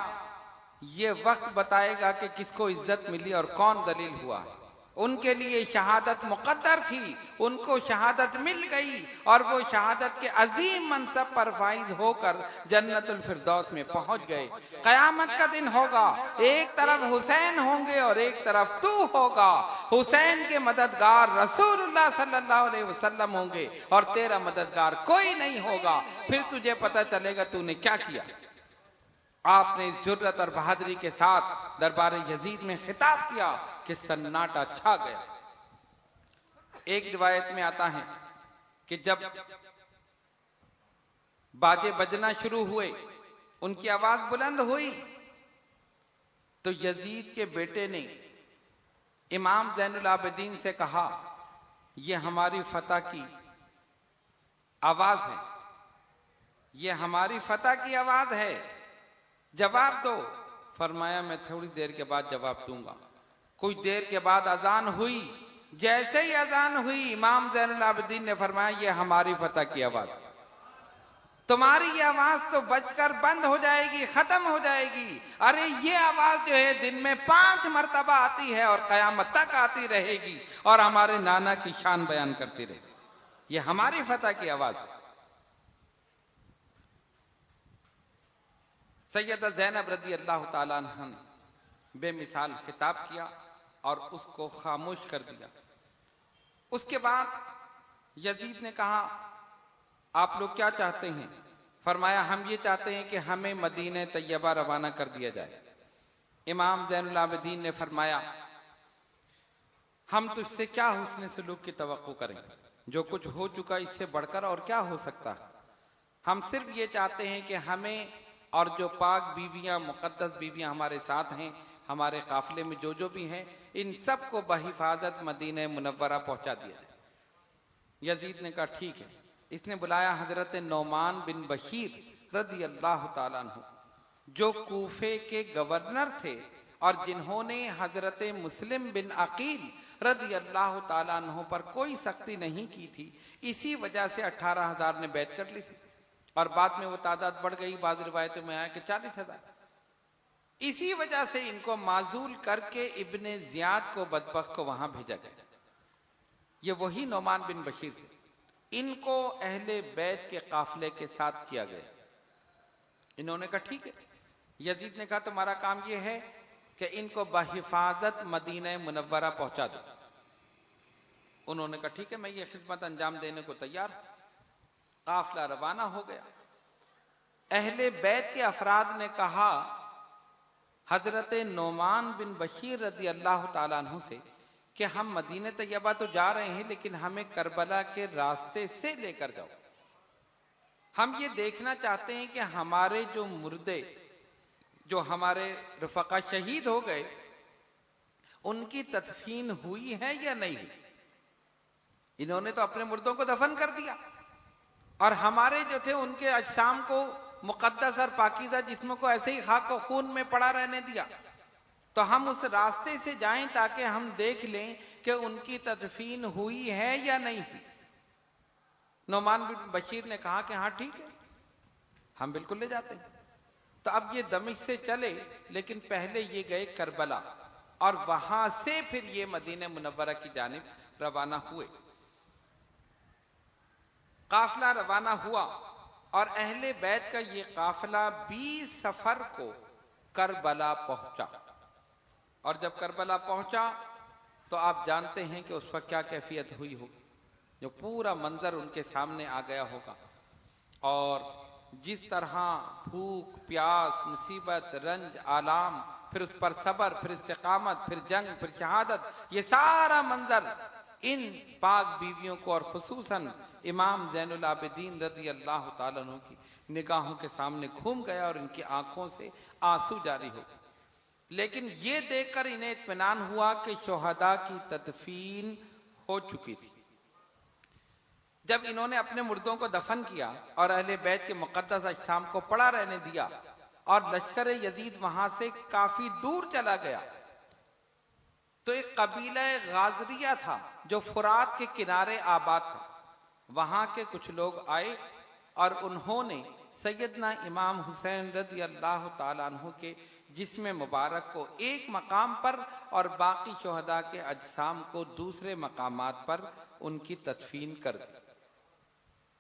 یہ وقت بتائے گا کہ کس کو عزت ملی اور کون ذلیل ہوا ہے۔ ان کے لیے شہادت مقدر تھی، ان کو شہادت مل گئی اور وہ شہادت کے عظیم منصب پر فائز ہو کر جنت الفردوس میں پہنچ گئے۔ قیامت کا دن ہوگا، ایک طرف حسین ہوں گے اور ایک طرف تو ہوگا۔ حسین کے مددگار رسول اللہ صلی اللہ علیہ وسلم ہوں گے اور تیرا مددگار کوئی نہیں ہوگا، پھر تجھے پتہ چلے گا تو نے کیا کیا۔ آپ نے اس جرأت اور بہادری کے ساتھ دربار یزید میں خطاب کیا کہ سناٹا چھا گیا۔ ایک روایت میں آتا ہے کہ جب باجے بجنا شروع ہوئے، ان کی آواز بلند ہوئی تو یزید کے بیٹے نے امام زین العابدین سے کہا یہ ہماری فتح کی آواز ہے، یہ ہماری فتح کی آواز ہے، جواب دو۔ فرمایا میں تھوڑی دیر کے بعد جواب دوں گا۔ کچھ دیر کے بعد اذان ہوئی، جیسے ہی اذان ہوئی امام زین العابدین نے فرمایا یہ ہماری فتح کی آواز ہے، تمہاری یہ آواز تو بج کر بند ہو جائے گی، ختم ہو جائے گی، ارے یہ آواز جو ہے دن میں 5 مرتبہ آتی ہے اور قیامت تک آتی رہے گی اور ہمارے نانا کی شان بیان کرتی رہے گی، یہ ہماری فتح کی آواز ہے۔ سیدہ زینب رضی اللہ تعالیٰ عنہ نے بے مثال خطاب کیا اور اس کو خاموش کر دیا۔ اس کے بعد یزید نے کہا آپ لوگ کیا چاہتے ہیں؟ فرمایا ہم یہ چاہتے ہیں کہ ہمیں مدینہ طیبہ روانہ کر دیا جائے۔ امام زین العابدین نے فرمایا ہم تجھ سے کیا حسن سلوک کی توقع کریں، جو کچھ ہو چکا اس سے بڑھ کر اور کیا ہو سکتا ہے، ہم صرف یہ چاہتے ہیں کہ ہمیں اور جو پاک بیویاں مقدس بیویاں ہمارے ساتھ ہیں، ہمارے قافلے میں جو بھی ہیں، ان سب کو بحفاظت مدینہ منورہ پہنچا دیا جائے۔ یزید نے کہا ٹھیک ہے۔ اس نے بلایا حضرت نعمان بن بشیر رضی اللہ تعالیٰ عنہ، جو کوفے کے گورنر تھے اور جنہوں نے حضرت مسلم بن عقیل رضی اللہ تعالیٰ عنہ پر کوئی سختی نہیں کی تھی، اسی وجہ سے 18,000 نے بیعت کر لی تھی اور بعد میں وہ تعداد بڑھ گئی، بعض روایتوں میں آیا کہ 40,000۔ اسی وجہ سے ان کو معزول کر کے ابن زیاد کو بدبخت کو وہاں بھیجا گیا۔ یہ وہی نعمان بن بشیر تھے، ان کو اہل بیت کے قافلے کے ساتھ کیا گیا۔ انہوں نے کہا ٹھیک ہے۔ یزید نے کہا تمہارا کام یہ ہے کہ ان کو بحفاظت مدینہ منورہ پہنچا دو۔ انہوں نے کہا ٹھیک ہے، میں یہ خدمت انجام دینے کو تیار ہوں۔ قافلہ روانہ ہو گیا۔ اہل بیت کے افراد نے کہا حضرت نعمان بن بشیر رضی اللہ تعالیٰ عنہ سے کہ ہم مدینہ طیبہ تو جا رہے ہیں لیکن ہمیں کربلا کے راستے سے لے کر جاؤ، ہم یہ دیکھنا چاہتے ہیں کہ ہمارے جو مردے جو ہمارے رفقا شہید ہو گئے ان کی تدفین ہوئی ہے یا نہیں ہوئی۔ انہوں نے تو اپنے مردوں کو دفن کر دیا اور ہمارے جو تھے ان کے اجسام کو مقدس اور پاکیزہ جسموں کو ایسے ہی خاک و خون میں پڑا رہنے دیا، تو ہم اس راستے سے جائیں تاکہ ہم دیکھ لیں کہ ان کی تدفین ہوئی ہے یا نہیں ہوئی۔ نعمان بن بشیر نے کہا کہ ہاں ٹھیک ہے، ہم بالکل لے جاتے ہیں۔ تو اب یہ دمشق سے چلے لیکن پہلے یہ گئے کربلا اور وہاں سے پھر یہ مدینہ منورہ کی جانب روانہ ہوئے۔ قافلہ روانہ ہوا اور اہل بیت کا یہ قافلہ 20 صفر کو کربلا پہنچا، اور جب کربلا پہنچا تو آپ جانتے ہیں کہ اس وقت کیا کیفیت ہوئی ہوگی، جو پورا منظر ان کے سامنے آ گیا ہوگا۔ اور جس طرح بھوک پیاس مصیبت رنج آلام پھر اس پر صبر پھر استقامت پھر جنگ پھر شہادت یہ سارا منظر ان پاک بیویوں کو اور خصوصاً امام زین العابدین رضی اللہ تعالیٰ عنہ کی نگاہوں کے سامنے گھوم گیا اور ان کی آنکھوں سے آنسو جاری ہو گئے. لیکن یہ دیکھ کر انہیں اطمینان ہوا کہ شہداء کی تدفین ہو چکی تھی. جب انہوں نے اپنے مردوں کو دفن کیا اور اہل بیت کے مقدس اجسام کو پڑا رہنے دیا اور لشکر یزید وہاں سے کافی دور چلا گیا تو ایک قبیلہ غازریہ تھا جو فرات کے کنارے آباد تھا. وہاں کے کچھ لوگ آئے اور انہوں نے سیدنا امام حسین رضی اللہ تعالیٰ عنہ کے جسم مبارک کو ایک مقام پر اور باقی شہداء کے اجسام کو دوسرے مقامات پر ان کی تدفین کر دی.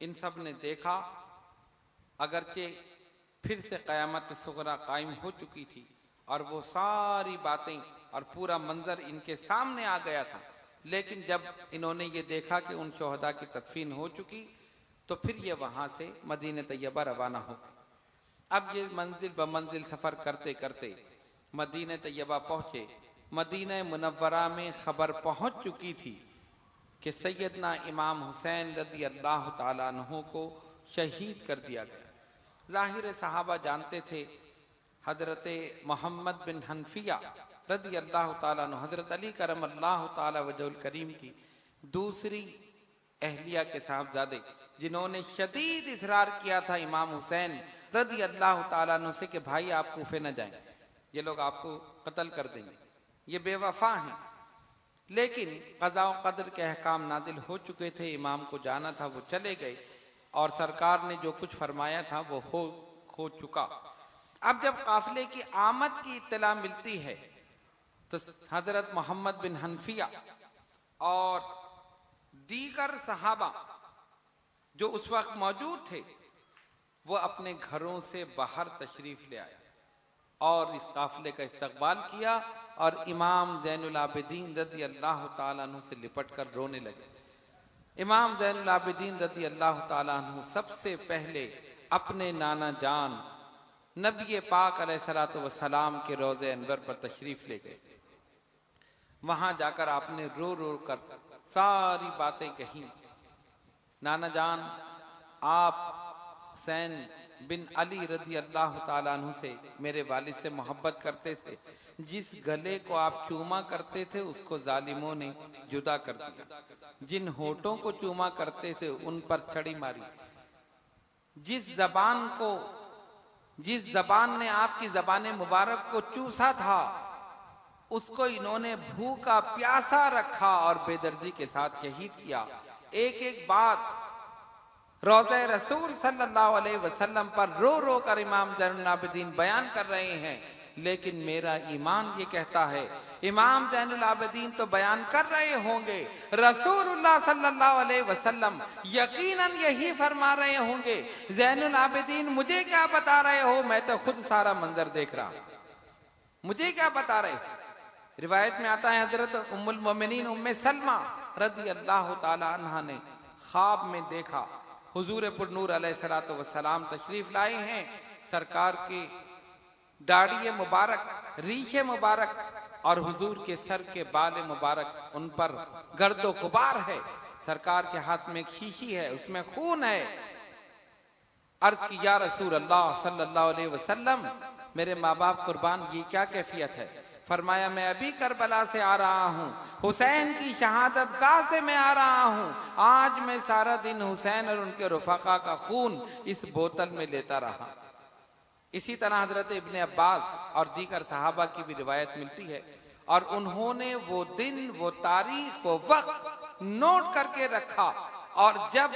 ان سب نے دیکھا اگرچہ پھر سے قیامت صغریٰ قائم ہو چکی تھی اور وہ ساری باتیں اور پورا منظر ان کے سامنے آ گیا تھا، لیکن جب انہوں نے یہ دیکھا کہ ان شہداء کی تدفین ہو چکی تو پھر یہ وہاں سے مدینہ طیبہ روانہ ہو گئے. اب یہ منزل بمنزل سفر کرتے کرتے مدینہ طیبہ پہنچے. مدینہ منورہ میں خبر پہنچ چکی تھی کہ سیدنا امام حسین رضی اللہ تعالیٰ عنہ کو شہید کر دیا گیا. ظاہر صحابہ جانتے تھے حضرت محمد بن حنفیہ رضی اللہ تعالیٰ عنہ حضرت علی کرم اللہ تعالیٰ وجہ الکریم کی دوسری اہلیہ کے صاحبزادے جنہوں نے شدید اصرار کیا تھا امام حسین رضی اللہ تعالیٰ عنہ سے کہ بھائی آپ کوفے نہ جائیں، یہ لوگ آپ کو قتل کر دیں گے، یہ بے وفا ہیں. لیکن قضاء و قدر کے احکام نازل ہو چکے تھے، امام کو جانا تھا، وہ چلے گئے اور سرکار نے جو کچھ فرمایا تھا وہ ہو چکا. اب جب قافلے کی آمد کی اطلاع ملتی ہے تو حضرت محمد بن حنفیہ اور دیگر صحابہ جو اس وقت موجود تھے وہ اپنے گھروں سے باہر تشریف لے آئے اور اس قافلے کا استقبال کیا اور امام زین العابدین رضی اللہ تعالیٰ عنہ سے لپٹ کر رونے لگے. امام زین العابدین رضی اللہ تعالیٰ عنہ سب سے پہلے اپنے نانا جان نبی پاک علیہ الصلوۃ والسلام کے روضہ انور پر تشریف لے گئے. وہاں جا کر آپ نے رو رو کر ساری باتیں کہیں. نانا جان آپ حسین بن علی رضی اللہ تعالیٰ عنہ سے میرے والد سے محبت کرتے تھے، جس گلے کو آپ چوما کرتے تھے اس کو ظالموں نے جدا کر دیا، جن ہونٹوں کو چوما کرتے تھے ان پر چھڑی ماری، جس زبان نے آپ کی زبان مبارک کو چوسا تھا اس کو انہوں نے بھوکا پیاسا رکھا اور بے دردی کے ساتھ شہید کیا. ایک ایک بات روضہ رسول صلی اللہ علیہ وسلم پر رو رو کر امام زین العابدین بیان کر رہے ہیں، لیکن میرا ایمان یہ کہتا ہے امام زین العابدین تو بیان کر رہے ہوں گے، رسول اللہ صلی اللہ علیہ وسلم یقیناً یہی فرما رہے ہوں گے. زین العابدین مجھے کیا بتا رہے ہو، میں تو خود سارا منظر دیکھ رہا ہوں، مجھے کیا بتا رہے ہو. روایت میں آتا ہے حضرت ام المومنین ام سلمہ رضی اللہ تعالی عنہا نے خواب میں دیکھا حضور پر نور علیہ الصلوۃ والسلام تشریف لائے ہیں، سرکار کی داڑھی مبارک ریش مبارک اور حضور کے سر کے بال مبارک ان پر گرد و غبار ہے، سرکار کے ہاتھ میں ایک شیشی ہے اس میں خون ہے. عرض کی یا رسول اللہ صلی اللہ علیہ وسلم میرے ماں باپ قربان یہ کیا کیفیت ہے؟ فرمایا میں ابھی کربلا سے آ رہا ہوں، حسین کی شہادت گاہ سے میں آ رہا ہوں، آج میں سارا دن حسین اور ان کے رفقا کا خون اس بوتل میں لیتا رہا. اسی طرح حضرت ابن عباس اور دیگر صحابہ کی بھی روایت ملتی ہے اور انہوں نے وہ دن وہ تاریخ وہ وقت نوٹ کر کے رکھا اور جب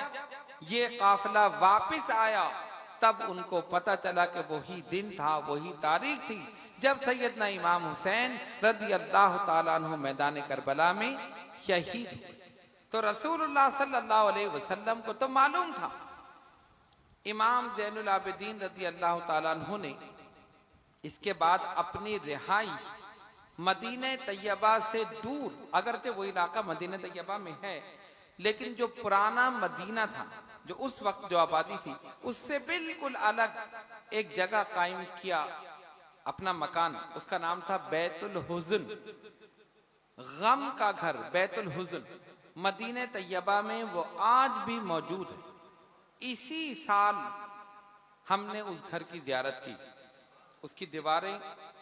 یہ قافلہ واپس آیا تب ان کو پتہ چلا کہ وہی دن تھا وہی تاریخ تھی جب سیدنا امام حسین رضی اللہ تعالیٰ عنہ میدان کربلا میں شہید ہوئے. تو رسول اللہ صلی اللہ علیہ وسلم کو تو معلوم تھا. امام زین العابدین رضی اللہ تعالیٰ عنہ نے اس کے بعد اپنی رہائش مدینہ طیبہ سے دور، اگرچہ وہ علاقہ مدینہ طیبہ میں ہے لیکن جو پرانا مدینہ تھا جو اس وقت جو آبادی تھی اس سے بالکل الگ ایک جگہ قائم کیا اپنا مکان، اس کا نام تھا بیت الحزن، غم کا گھر، بیت الحزن۔ مدینہ طیبہ میں وہ آج بھی موجود ہے۔ اسی سال ہم نے اس گھر کی زیارت کی، اس کی دیواریں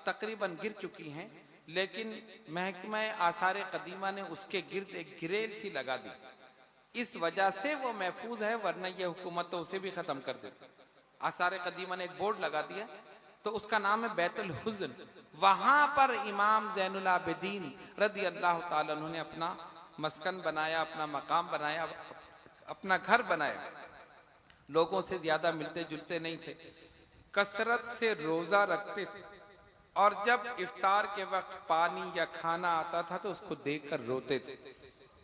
تقریباً گر چکی ہیں، لیکن محکمہ آثار قدیمہ نے اس کے گرد ایک گریل سی لگا دی، اس وجہ سے وہ محفوظ ہے، ورنہ یہ حکومت تو اسے بھی ختم کر دیتی۔ آثار قدیمہ نے ایک بورڈ لگا دیا تو اس کا نام ہے بیت الحزن۔ وہاں پر امام زین العابدین رضی اللہ تعالیٰ عنہ نے اپنا مسکن بنایا، اپنا مقام بنایا، اپنا گھر بنایا۔ لوگوں سے زیادہ ملتے جلتے نہیں تھے، کثرت سے روزہ رکھتے تھے، اور جب افطار کے وقت پانی یا کھانا آتا تھا تو اس کو دیکھ کر روتے تھے۔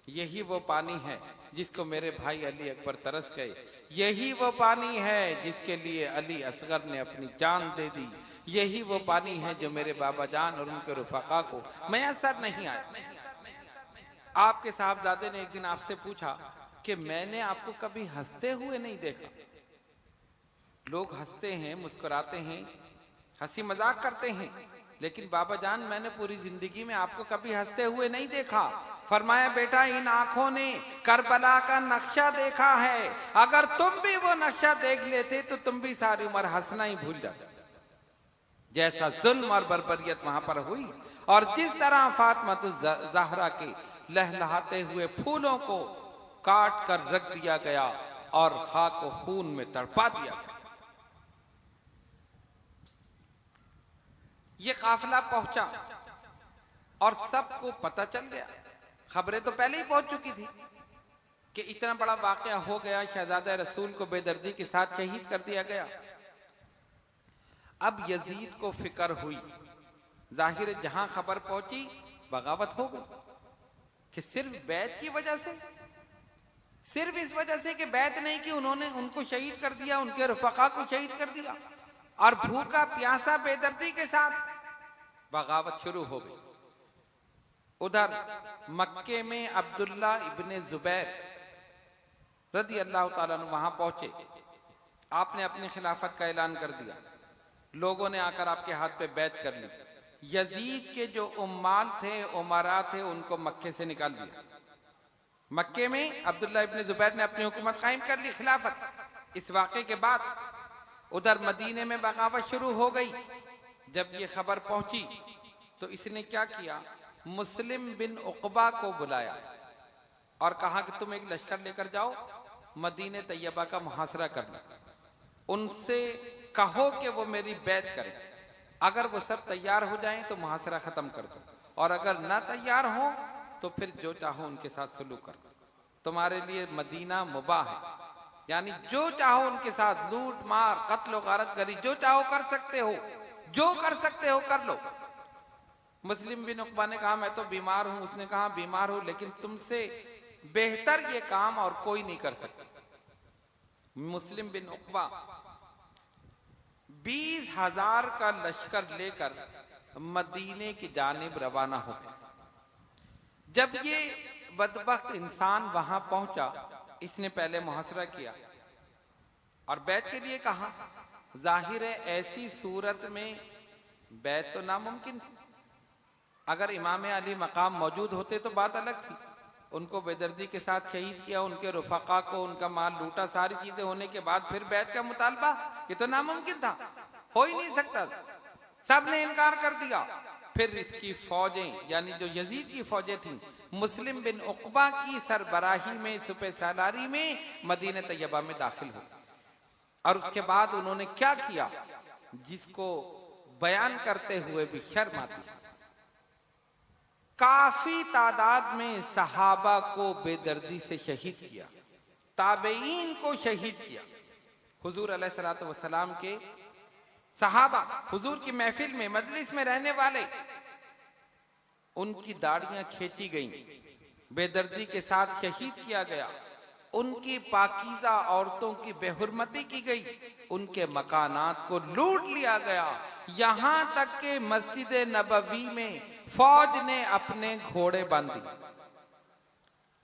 یہی وہ پانی ہے جس کو میرے بھائی علی اکبر ترس گئے، یہی وہ پانی ہے جس کے لیے علی اصغر نے اپنی جان دے دی، یہی وہ پانی ہے جو میرے بابا جان اور ان کے رفقا کو میسر نہیں آیا۔ آپ کے صاحبزادے نے ایک دن آپ سے پوچھا کہ میں نے آپ کو کبھی ہنستے ہوئے نہیں دیکھا۔ لوگ ہنستے ہیں، مسکراتے ہیں، ہنسی مذاق کرتے ہیں، لیکن بابا جان میں نے پوری زندگی میں آپ کو کبھی ہنستے ہوئے نہیں دیکھا۔ فرمایا بیٹا ان آنکھوں نے کربلا کا نقشہ دیکھا ہے، اگر تم بھی وہ نقشہ دیکھ لیتے تو تم بھی ساری عمر ہنسنا ہی بھول جاتے۔ جیسا ظلم اور بربریت وہاں پر ہوئی، اور جس طرح فاطمہ الزہرا کے لہلہاتے ہوئے پھولوں کو کاٹ کر رکھ دیا گیا اور خاک و خون میں تڑپا دیا گیا۔ یہ قافلہ پہنچا اور سب کو پتہ چل گیا، خبریں تو پہلے ہی پہنچ چکی تھی کہ اتنا بڑا واقعہ ہو گیا، شہزادہ رسول کو بے دردی کے ساتھ شہید کر دیا گیا۔ اب یزید کو فکر ہوئی، ظاہر جہاں خبر پہنچی بغاوت ہو گئی، کہ صرف بیعت کی وجہ سے، صرف اس وجہ سے کہ بیعت نہیں کی انہوں نے ان کو شہید کر دیا، ان کے رفقا کو شہید کر دیا، اور بھوکا پیاسا بے دردی کے ساتھ بغاوت شروع ہو گئی۔ ادھر مکے میں عبداللہ ابن زبیر رضی اللہ تعالیٰ عنہ وہاں پہنچے، آپ نے اپنی خلافت کا اعلان کر دیا، لوگوں نے آ کر آپ کے ہاتھ پہ بیعت کر لی۔ یزید کے جو عمال تھے، امراء تھے، ان کو مکے سے نکال دیا۔ مکے میں عبداللہ ابن زبیر نے اپنی حکومت قائم کر لی، خلافت۔ اس واقعے کے بعد ادھر مدینے میں بغاوت شروع ہو گئی۔ جب یہ خبر پہنچی تو اس نے کیا کیا، مسلم بن عقبہ کو بلایا اور کہا کہ تم ایک لشکر لے کر جاؤ، مدینہ طیبہ کا محاصرہ کرنا، ان سے کہو کہ وہ میری بیعت کریں، اگر وہ سب تیار ہو جائیں تو محاصرہ ختم کر دو، اور اگر نہ تیار ہوں تو پھر جو چاہو ان کے ساتھ سلوک کرو، تمہارے لیے مدینہ مباح ہے، یعنی جو چاہو ان کے ساتھ لوٹ مار قتل و غارت گری جو چاہو کر سکتے ہو، جو کر سکتے ہو کر لو۔ مسلم بن عقبہ نے کہا میں تو بیمار ہوں، اس نے کہا بیمار ہوں لیکن تم سے بہتر یہ کام اور کوئی نہیں کر سکتا۔ مسلم بن عقبہ 20,000 کا لشکر لے کر مدینے کی جانب روانہ ہو گئے۔ جب یہ بدبخت انسان وہاں پہنچا، اس نے پہلے محاصرہ کیا اور بیعت کے لیے کہا۔ ظاہر ہے ایسی صورت میں بیعت تو ناممکن تھی، اگر امام علی مقام موجود ہوتے تو بات الگ تھی، ان کو بے دردی کے ساتھ شہید کیا، ان کے رفقا کو ان کا مال لوٹا، ساری چیزیں ہونے کے بعد پھر بیعت کا مطالبہ، یہ تو ناممکن تھا، ہو ہی نہیں سکتا، سب نے انکار کر دیا۔ پھر اس کی فوجیں یعنی جو یزید کی فوجیں تھیں، مسلم بن عقبہ کی سربراہی میں سپہ سالاری میں مدینہ طیبہ میں داخل ہو، اور اس کے بعد انہوں نے کیا کیا جس کو بیان کرتے ہوئے بھی شرم آتی ہے۔ کافی تعداد میں صحابہ کو بے دردی سے شہید کیا، تابعین کو شہید کیا۔ حضور علیہ الصلوۃ والسلام کے صحابہ، حضور کی محفل میں مجلس میں رہنے والے، ان کی داڑیاں کھینچی گئیں، بے دردی کے ساتھ شہید کیا گیا، ان کی پاکیزہ عورتوں کی بے حرمتی کی گئی، ان کے مکانات کو لوٹ لیا گیا، یہاں تک کہ مسجد نبوی میں فوج نے اپنے گھوڑے باندھ دی۔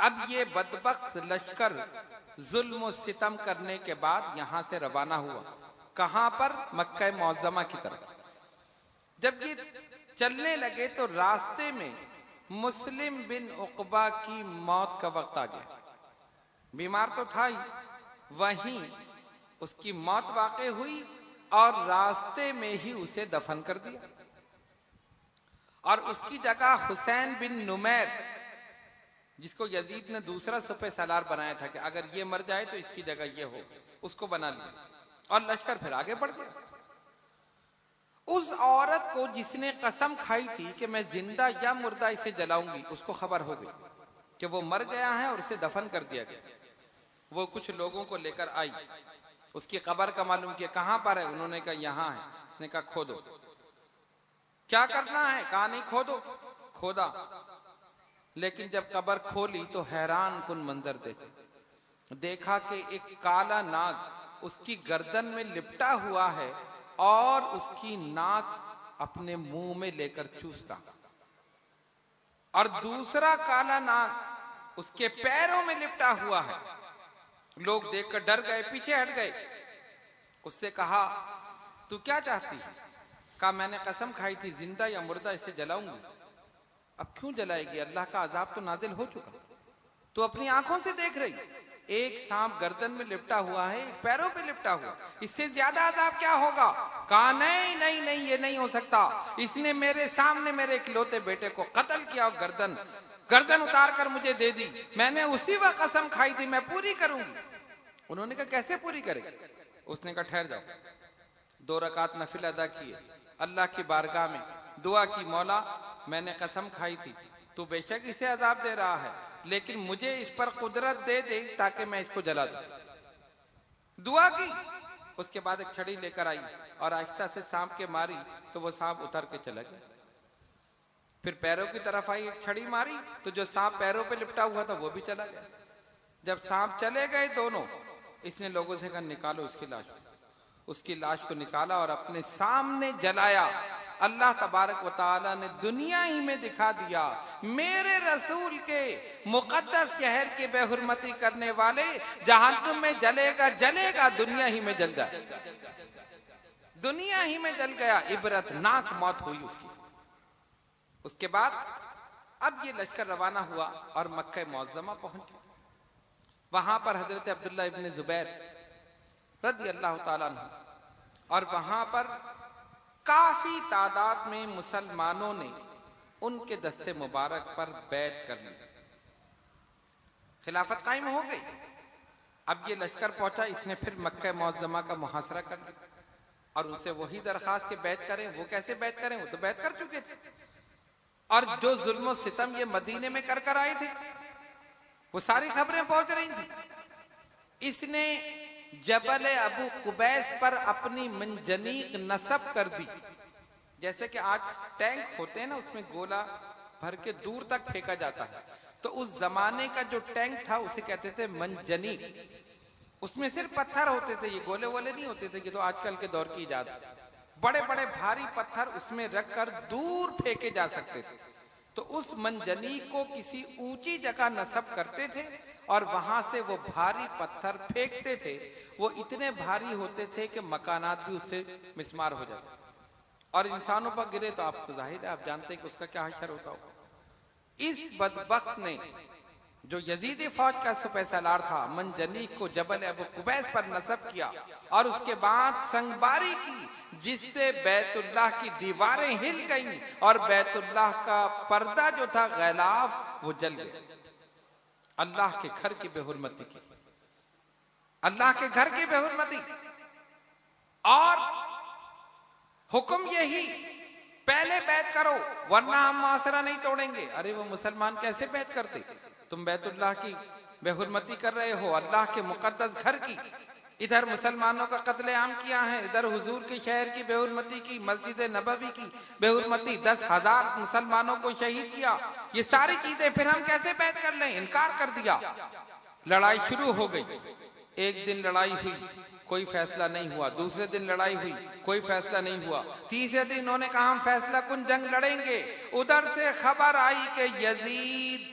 اب یہ بدبخت لشکر ظلم و ستم کرنے کے بعد یہاں سے روانہ ہوا، کہاں پر؟ مکہ معظمہ کی طرف۔ جب یہ چلنے لگے تو راستے میں مسلم بن عقبہ کی موت کا وقت آ گیا۔ بیمار تو تھا ہی، وہیں اس کی موت واقع ہوئی اور راستے میں ہی اسے دفن کر دیا، اور اس کی جگہ حسین بن نمیر، جس کو یزید نے دوسرا سپہ سالار بنایا تھا کہ اگر یہ مر جائے تو اس کی جگہ یہ ہو، اس کو بنا لیا، اور لشکر پھر آگے بڑھ گیا۔ اس عورت کو جس نے قسم کھائی تھی کہ میں زندہ یا مردہ اسے جلاؤں گی، اس کو خبر ہو گئی کہ وہ مر گیا ہے اور اسے دفن کر دیا گیا۔ وہ کچھ لوگوں کو لے کر آئی، اس کی قبر کا معلوم کیا، کہاں پر ہے؟ انہوں نے کہا یہاں ہے۔ اس نے کہا کھودو۔ کیا کرنا ہے؟ کہا نہیں کھودو۔ کھودا، لیکن جب قبر کھولی تو حیران کن منظر دیکھا کہ ایک کالا ناگ اس کی گردن میں لپٹا ہوا ہے اور اس کی ناک اپنے منہ میں لے کر چوس رہا، اور دوسرا کالا ناگ اس کے پیروں میں لپٹا ہوا ہے۔ لوگ دیکھ کر ڈر گئے، پیچھے ہٹ گئے۔ اس سے کہا تو کیا چاہتی ہے؟ کہا میں نے قسم کھائی تھی زندہ یا مردہ اسے جلاؤں گی۔ اب کیوں جلائے گی؟ اللہ کا عذاب تو نازل ہو چکا، تو اپنی آنکھوں سے دیکھ رہی، ایک سانپ گردن میں لپٹا ہوا ہے، ایک پیروں پہ لپٹا ہوا، اس سے زیادہ عذاب کیا ہوگا؟ کہا نہیں نہیں نہیں، یہ نہیں ہو سکتا، اس نے میرے سامنے میرے اکلوتے بیٹے کو قتل کیا اور گردن اتار کر مجھے دے دی، میں نے اسی وقت قسم کھائی تھی میں پوری کروں گی۔ انہوں نے کہا کیسے پوری کرے؟ اس نے کہا ٹھہر جاؤ۔ 2 رکعت نفل ادا کیے، اللہ کی بارگاہ میں دعا کی، مولا میں نے قسم کھائی تھی، تو بے شک اسے عذاب دے رہا ہے، لیکن مجھے اس پر قدرت دے دے تاکہ میں اس کو جلا دوں۔ دعا کی، اس کے بعد ایک چھڑی لے کر آئی اور آہستہ سے سانپ کے ماری تو وہ سانپ اتر کے چلا گیا۔ پھر پیروں کی طرف آئی، ایک چھڑی ماری تو جو سانپ پیروں پہ لپٹا ہوا تھا وہ بھی چلا گیا۔ جب سانپ چلے گئے دونوں، اس نے لوگوں سے کہا نکالو اس کی لاش۔ اس کی لاش کو نکالا اور اپنے سامنے جلایا۔ اللہ تبارک و تعالی نے دنیا ہی میں دکھا دیا میرے رسول کے مقدس شہر کی بے حرمتی کرنے والے جہنم میں جلے گا، دنیا ہی میں جل جائے، دنیا ہی میں جل گیا۔ عبرتناک موت ہوئی اس کی۔ اس کے بعد اب یہ لشکر روانہ ہوا اور مکہ معظمہ پہنچ گیا۔ وہاں پر حضرت عبداللہ ابن زبیر رضی اللہ تعالیٰ عنہ، اور وہاں پر کافی تعداد میں مسلمانوں نے ان کے دستے مبارک پر بیعت کر لی، خلافت قائم ہو گئی۔ اب یہ لشکر پہنچا، اس نے پھر مکہ معظمہ کا محاصرہ کر لیا اور ان سے وہی درخواست کہ بیعت کریں۔ وہ کیسے بیعت کریں؟ وہ تو بیعت کر چکے تھے، اور جو ظلم و ستم یہ مدینے میں کر آئے تھے وہ ساری خبریں پہنچ رہی تھیں۔ اس نے جبل ابو قبیس پر اپنی منجنیق نصب کر دی، جیسے کہ آج ٹینک ہوتے ہیں نا، اس میں گولا بھر کے دور تک پھینکا جاتا ہے، تو اس زمانے کا جو ٹینک تھا اسے کہتے تھے منجنیق۔ اس میں صرف پتھر ہوتے تھے، یہ گولے والے نہیں ہوتے تھے، یہ تو آج کل کے دور کی ایجاد ہے۔ بڑے بڑے بھاری پتھر اس میں رکھ کر دور پھینکے جا سکتے تھے، تو اس منجنیق کو کسی اونچی جگہ نصب کرتے تھے اور وہاں سے وہ بھاری پتھر پھینکتے تھے۔ وہ اتنے بھاری ہوتے تھے کہ مکانات بھی اس سے مسمار ہو جاتے، اور انسانوں پر گرے تو آپ تو ظاہر ہے آپ جانتے ہیں کہ اس کا کیا حشر ہوتا ہو۔ اس بدبخت نے جو یزیدی فوج کا سپہ سالار تھا، منجنیق کو جبل ابو قبیس پر نصب کیا اور اس کے بعد سنگباری کی، جس سے بیت اللہ کی دیواریں ہل گئیں اور بیت اللہ کا پردہ جو تھا غلاف وہ جل گیا۔ اللہ کے گھر کی بے حرمتی کی، اللہ کے گھر کی بے حرمتی، اور حکم یہی پہلے بیعت کرو ورنہ ہم معاشرہ نہیں توڑیں گے۔ ارے وہ مسلمان کیسے بیعت کرتے؟ تم بیت اللہ کی بے حرمتی کر رہے ہو، اللہ کے مقدس گھر کی، ادھر مسلمانوں کا قتل عام کیا ہے، ادھر حضور کے شہر کی بے حرمتی کی، مسجد نبوی کی بے حرمتی، 10,000 مسلمانوں کو شہید کیا، یہ ساری چیزیں پھر ہم کیسے بیعت کر لیں؟ انکار کر دیا۔ لڑائی شروع ہو گئی، ایک دن لڑائی ہوئی کوئی فیصلہ نہیں ہوا، دوسرے دن لڑائی ہوئی کوئی فیصلہ نہیں ہوا، تیسرے دن انہوں نے کہا ہم فیصلہ کن جنگ لڑیں گے۔ ادھر سے خبر آئی کہ یزید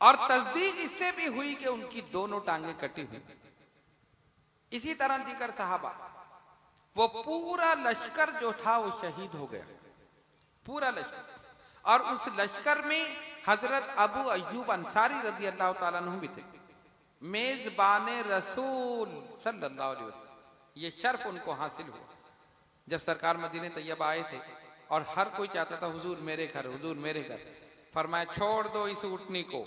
اور تصدیق اس سے بھی ہوئی کہ ان کی دونوں ٹانگیں کٹی ہوئی. اسی طرح دیگر صحابہ، وہ پورا لشکر جو تھا وہ شہید ہو گیا، پورا لشکر. اور اس لشکر میں حضرت ابو ایوب انصاری رضی اللہ تعالیٰ عنہ بھی تھے، میزبان رسول صلی اللہ علیہ وسلم. یہ شرف ان کو حاصل ہوا جب سرکار مدینہ طیبہ آئے تھے، اور ہر کوئی چاہتا تھا حضور میرے گھر، حضور میرے گھر. فرمایا چھوڑ دو اس اونٹنی کو،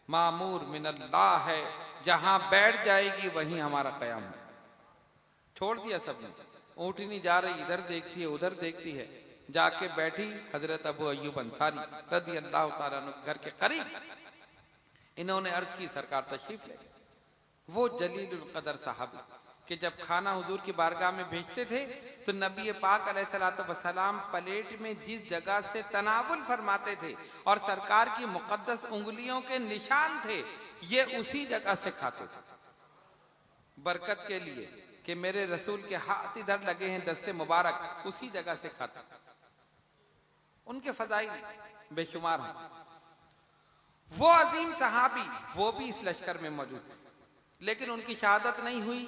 معمور من اللہ ہے، جہاں بیٹھ جائے گی وہیں ہمارا قیام ہے. چھوڑ دیا سب نے. اونٹنی جا رہی، ادھر دیکھتی ہے ادھر دیکھتی ہے، جا کے بیٹھی حضرت ابو ایوب انصاری رضی اللہ تعالیٰ عنہ گھر کے قریب. انہوں نے عرض کی سرکار تشریف لے. وہ جلیل القدر صحابی کہ جب کھانا حضور کی بارگاہ میں بھیجتے تھے تو نبی پاک علیہ الصلوۃ والسلام پلیٹ میں جس جگہ سے تناول فرماتے تھے اور سرکار کی مقدس انگلیوں کے نشان تھے، یہ اسی جگہ سے کھاتے تھے، برکت کے لیے کہ میرے رسول کے ہاتھ ادھر لگے ہیں، دستے مبارک اسی جگہ سے کھاتے. ان کے فضائل بے شمار ہیں. وہ عظیم صحابی وہ بھی اس لشکر میں موجود تھے، لیکن ان کی شہادت نہیں ہوئی،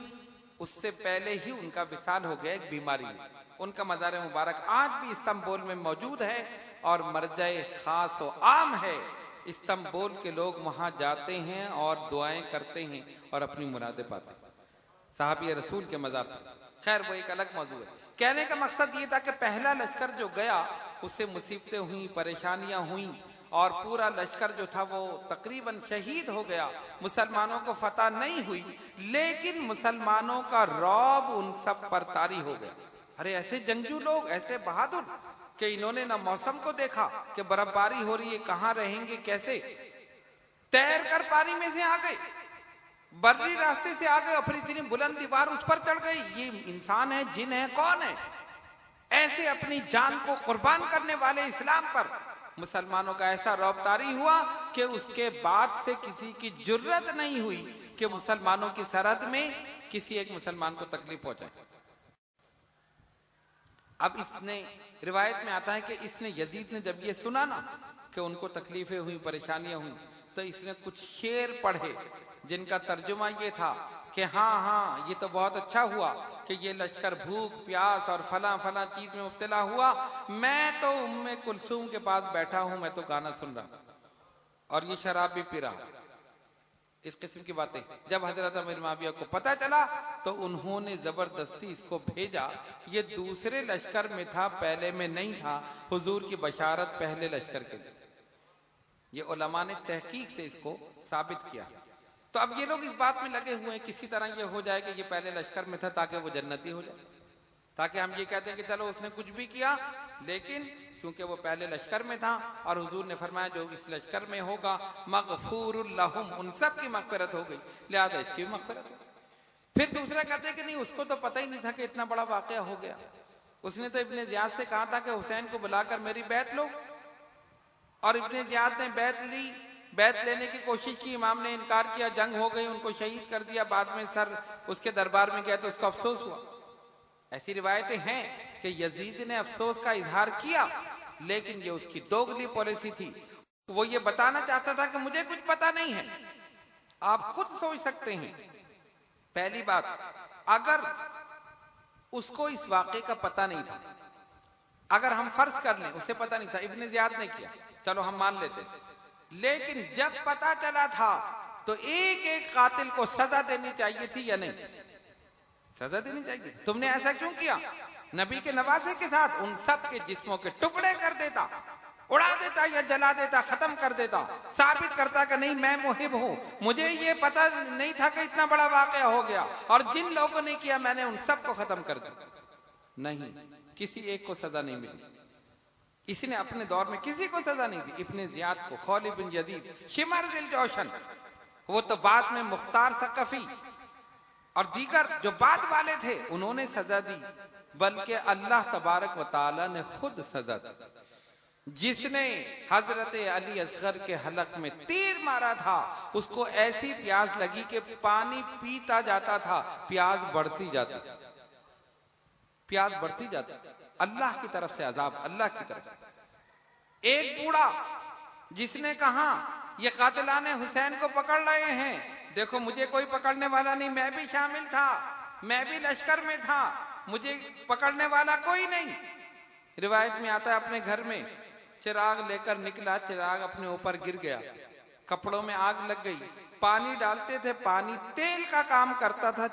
اس سے پہلے ہی ان کا وصال ہو گیا ایک بیماری میں. ان کا مزار مبارک آج بھی استنبول میں موجود ہے اور مرجع خاص و عام ہے. استنبول کے لوگ وہاں جاتے ہیں اور دعائیں کرتے ہیں اور اپنی مرادیں پاتے ہیں صحابی رسول کے مزار پر. خیر وہ ایک الگ موضوع ہے. کہنے کا مقصد یہ تھا کہ پہلا لشکر جو گیا اس سے مصیبتیں ہوئیں، پریشانیاں ہوئیں، اور پورا لشکر جو تھا وہ تقریباً شہید ہو گیا. مسلمانوں کو فتح نہیں ہوئی، لیکن مسلمانوں کا رعب ان سب پر طاری ہو گیا. ارے ایسے جنگجو لوگ، ایسے بہادر کہ انہوں نے نہ موسم کو دیکھا کہ برف باری ہو رہی ہے، کہاں رہیں گے، کیسے تیر کر پانی میں سے آ گئے، بری راستے سے آ گئے، اور پھر اتنی بلند دیوار اس پر چڑھ گئی. یہ انسان ہے، جن ہے، کون ہے؟ ایسے اپنی جان کو قربان کرنے والے اسلام پر مسلمانوں کا ایسا رعب طاری ہوا کہ اس کے بعد سے کسی کی جرت نہیں ہوئی کہ مسلمانوں کی سرحد میں کسی ایک مسلمان کو تکلیف پہنچائے. اب اس نے روایت میں آتا ہے کہ اس نے یزید نے جب یہ سنا نا کہ ان کو تکلیفیں ہوئیں، پریشانیاں ہوئیں، تو اس نے کچھ شعر پڑھے جن کا ترجمہ یہ تھا کہ ہاں یہ تو بہت اچھا ہوا کہ یہ لشکر بھوک پیاس اور فلاں فلاں چیز میں مبتلا ہوا، میں تو ام کلثوم کے پاس بیٹھا ہوں، میں تو گانا سن رہا اور یہ شراب بھی پی رہا. اس قسم کی باتیں جب حضرت امیر معاویہ کو پتہ چلا تو انہوں نے زبردستی اس کو بھیجا. یہ دوسرے لشکر میں تھا، پہلے میں نہیں تھا. حضور کی بشارت پہلے لشکر کے لیے. یہ علماء نے تحقیق سے اس کو ثابت کیا. تو اب یہ لوگ اس بات میں لگے ہوئے ہیں کسی طرح یہ ہو جائے کہ یہ پہلے لشکر میں تھا تاکہ وہ جنتی ہو جائے، تاکہ ہم یہ کہتے ہیں کہ چلو اس نے کچھ بھی کیا، لیکن کیونکہ وہ پہلے لشکر میں تھا اور حضور نے فرمایا جو اس لشکر میں ہوگا مغفور لہم، ان سب کی مغفرت ہو گئی، لہذا اس کی بھی مغفرت ہو. پھر دوسرا کہتے ہیں کہ نہیں، اس کو تو پتہ ہی نہیں تھا کہ اتنا بڑا واقعہ ہو گیا. اس نے تو ابن زیاد سے کہا تھا کہ حسین کو بلا کر میری بیعت لو، اور ابن زیاد نے بیعت لی. بیعت لینے کی کوشش کی، امام نے انکار کیا، جنگ ہو گئی، ان کو شہید کر دیا. بعد میں سر اس کے دربار میں گیا تو اس کو افسوس ہوا. ایسی روایتیں ہیں کہ یزید نے افسوس کا اظہار کیا، لیکن یہ اس کی دوگلی پالیسی تھی. وہ یہ بتانا چاہتا تھا کہ مجھے کچھ پتا نہیں ہے. آپ خود سوچ سکتے ہیں، پہلی بات اگر اس کو اس واقعے کا پتا نہیں تھا، اگر ہم فرض کر لیں اسے پتا نہیں تھا، ابن زیاد نے کیا، چلو ہم مان لیتے، لیکن جب پتا چلا تھا تو ایک ایک قاتل کو سزا دینی چاہیے تھی یا نہیں؟ سزا دینی چاہیے. تم نے ایسا کیوں کیا؟ نبی کے نوازے کے ساتھ ان سب کے جسموں کے ٹکڑے کر دیتا، اڑا دیتا یا جلا دیتا، ختم کر دیتا، ثابت کرتا کہ نہیں میں محب ہوں، مجھے یہ پتا نہیں تھا کہ اتنا بڑا واقعہ ہو گیا، اور جن لوگوں نے کیا میں نے ان سب کو ختم کر دیا. نہیں، کسی ایک کو سزا نہیں ملی. اس نے اپنے دور میں کسی کو سزا نہیں دی. ابن زیاد کو، خولد بن یزید، شمر ذی الجوشن، وہ تو بعد میں مختار ثقفی اور دیگر جو بعد والے تھے انہوں نے سزا دی، بلکہ اللہ تبارک و تعالی نے خود سزا دی. جس نے حضرت علی اصغر کے حلق میں تیر مارا تھا اس کو ایسی پیاس لگی کہ پانی پیتا جاتا تھا، پیاس بڑھتی جاتی، پیاس بڑھتی جاتی. اللہ کی طرف سے عذاب، اللہ کی طرف. ایک بوڑھا جس نے کہا یہ قاتلان حسین کو پکڑ رہے ہیں، دیکھو مجھے کوئی پکڑنے والا نہیں، میں بھی شامل تھا، میں بھی لشکر میں تھا، مجھے پکڑنے والا کوئی نہیں۔ روایت میں آتا ہے اپنے گھر میں چراغ لے کر نکلا، چراغ اپنے اوپر گر گیا، کپڑوں میں آگ لگ گئی، پانی ڈالتے تھے، پانی تیل کا کام کرتا تھا،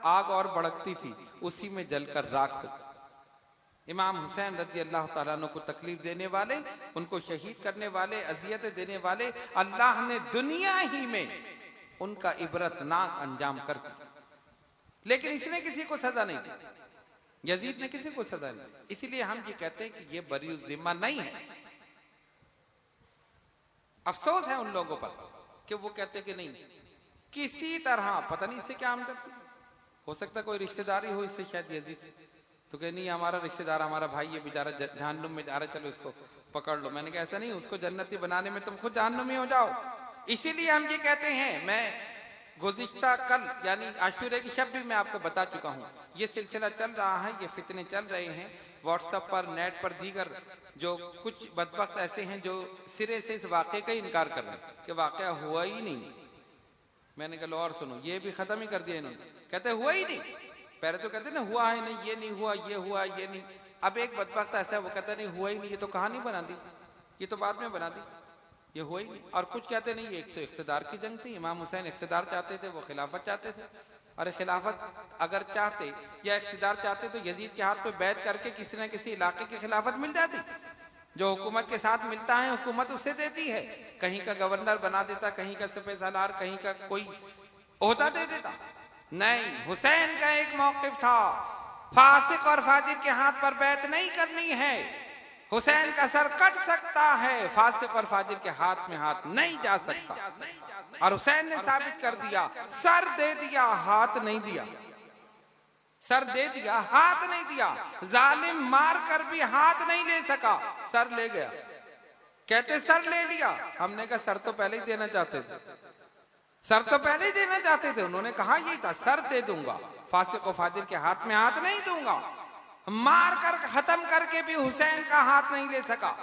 آگ اور بڑھتی تھی، اسی میں جل کر راکھ ہو۔ امام حسین رضی اللہ تعالیٰ عنہ کو تکلیف دینے والے، ان کو شہید کرنے والے، اذیت دینے والے، اللہ نے دنیا ہی میں ان کا عبرتناک انجام کر دیا، لیکن اس نے کسی کو سزا نہیں دی، یزید نے کسی کو سزا نہیں دی۔ اسی لیے ہم یہ کہتے ہیں کہ یہ بری الذمہ نہیں ہے۔ افسوس ہے ان لوگوں پر کہ وہ کہتے کہ نہیں کسی طرح، پتہ نہیں اس سے کیا ہمدردی، ہو سکتا کوئی رشتہ داری ہو اس سے شاید یزید سے، تو کہ نہیں ہمارا رشتہ دار، ہمارا بھائی یہ بیچارہ جہنم میں جا رہا ہے، چلو اس کو پکڑ لو۔ میں نے کہا ایسا نہیں، اس کو جنتی بنانے میں تم خود جہنمی ہو جاؤ۔ اسی لیے ہم یہ کہتے ہیں، میں گزشتہ کل یعنی عاشورے کی شب بھی میں آپ کو بتا چکا ہوں، یہ سلسلہ چل رہا ہے، یہ فتنے چل رہے ہیں واٹس ایپ پر، نیٹ پر، دیگر جو کچھ بدبخت ایسے ہیں جو سرے سے اس واقعے کا انکار کر رہے ہیں کہ واقعہ ہوا ہی نہیں۔ میں نے کہا لو اور سنو، یہ بھی ختم ہی کر دیا انہوں نے، کہتے ہوا ہی نہیں۔ پہلے تو کہتے نا ہوا ہے نہیں، یہ نہیں ہوا، یہ ہوا، یہ نہیں۔ اب ایک بدبخت ایسا ہے وہ کہتا نہیں ہوا ہی نہیں، یہ تو کہانی بنا دی، یہ تو بعد میں بنا دی، یہ ہوا ہی نہیں۔ اور کچھ کہتے نہیں، یہ ایک تو اقتدار کی جنگ تھی، امام حسین اقتدار چاہتے تھے، وہ خلافت چاہتے تھے۔ ارے خلافت اگر چاہتے یا اقتدار چاہتے تو یزید کے ہاتھ پہ بیعت کر کے کسی نہ کسی علاقے کی خلافت مل جاتی۔ جو حکومت کے ساتھ ملتا ہے حکومت اسے دیتی ہے، کہیں کا گورنر بنا دیتا، کہیں کا سپہ سالار، کہیں کا کوئی عہدہ دے دیتا۔ نہیں، حسین کا ایک موقف تھا، فاسق اور فاجر کے ہاتھ پر بیعت نہیں کرنی ہے، حسین کا سر کٹ سکتا ہے، فاسق اور فاجر کے ہاتھ میں ہاتھ نہیں جا سکتا۔ اور حسین نے ثابت کر دیا، سر دے دیا، ہاتھ نہیں دیا، سر دے دیا، ہاتھ نہیں دیا، ظالم مار کر بھی ہاتھ نہیں لے سکا، سر لے گیا۔ کہتے سر لے لیا، ہم نے کہا سر تو پہلے ہی دینا چاہتے تھے، سر تو پہلے ہی دینا چاہتے تھے۔ انہوں نے کہا یہ تھا، سر دے دوں گا، فاسق و فاجر کے ہاتھ میں ہاتھ نہیں دوں گا۔ مار کر ختم کر کے بھی حسین کا ہاتھ نہیں لے سکا۔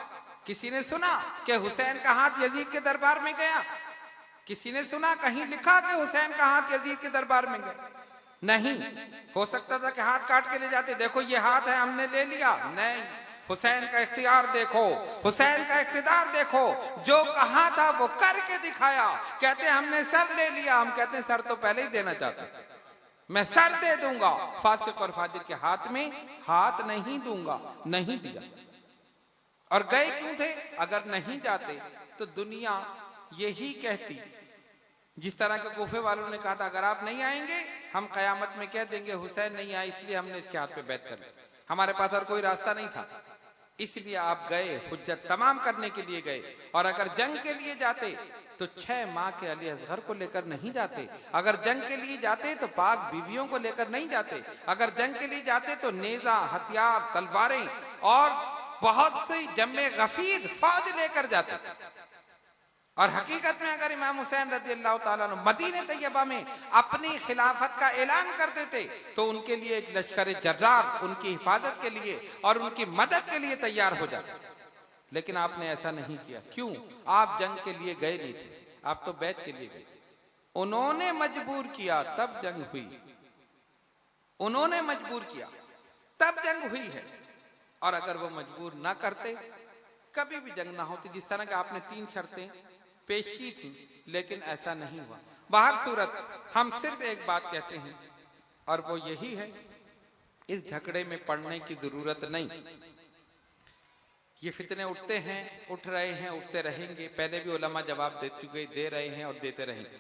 کسی نے سنا کہ حسین کا ہاتھ یزید کے دربار میں گیا؟ کسی نے سنا کہیں لکھا کہ حسین کا ہاتھ یزید کے دربار میں گیا؟ نہیں، ہو سکتا تھا کہ ہاتھ کاٹ کے لے جاتے، دیکھو یہ ہاتھ ہے ہم نے لے لیا، نہیں، حسین کا اختیار دیکھو، حسین کا اقتدار دیکھو، جو کہا تھا وہ کر کے دکھایا۔ کہتے ہم نے سر لے لیا، ہم کہتے ہیں سر تو پہلے ہی دینا چاہتے، میں سر دے دوں گا، فاسق اور فاجر کے ہاتھ میں ہاتھ نہیں دوں گا، نہیں دیا۔ اور گئے کیوں تھے؟ اگر نہیں جاتے تو دنیا یہی کہتی، جس طرح کے کوفے والوں نے کہا تھا اگر آپ نہیں آئیں گے ہم قیامت میں کہہ دیں گے حسین نہیں آئے اس لیے ہم نے اس کے ہاتھ پہ بیعت کر لی، ہمارے پاس اور کوئی راستہ نہیں تھا، اس لیے آپ گئے، حجت تمام کرنے کے لیے گئے۔ اور اگر جنگ کے لیے جاتے تو 6 ماہ کے علی اصغر کو لے کر نہیں جاتے، اگر جنگ کے لیے جاتے تو پاک بیویوں کو لے کر نہیں جاتے، اگر جنگ کے لیے جاتے تو نیزہ، ہتھیار، تلواریں اور بہت سی جمع غفیر فوج لے کر جاتے۔ اور حقیقت میں اگر امام حسین رضی اللہ تعالیٰ عنہ مدینہ طیبہ میں اپنی خلافت کا اعلان کر دیتے تو ان کے لیے ایک لشکر جرار ان کی حفاظت کے لیے اور ان کی مدد کے لیے تیار ہو جاتا، لیکن آپ نے ایسا نہیں کیا۔ کیوں؟ آپ جنگ کے لیے گئے نہیں تھے، آپ تو بیعت کے لیے گئے، انہوں نے مجبور کیا تب جنگ ہوئی، انہوں نے مجبور کیا تب جنگ ہوئی ہے، اور اگر وہ مجبور نہ کرتے کبھی بھی جنگ نہ ہوتی۔ جس طرح کہ آپ نے 3 شرطیں پیش کی تھی لیکن ایسا نہیں ہوا۔ بہر صورت ہم صرف ایک بات کہتے ہیں اور وہ یہی ہے، اس جھگڑے میں پڑنے کی ضرورت نہیں۔ یہ فتنے اٹھتے ہیں، اٹھ رہے ہیں، اٹھتے رہیں گے، پہلے بھی علماء جواب دے چکے، دے رہے ہیں اور دیتے رہیں گے۔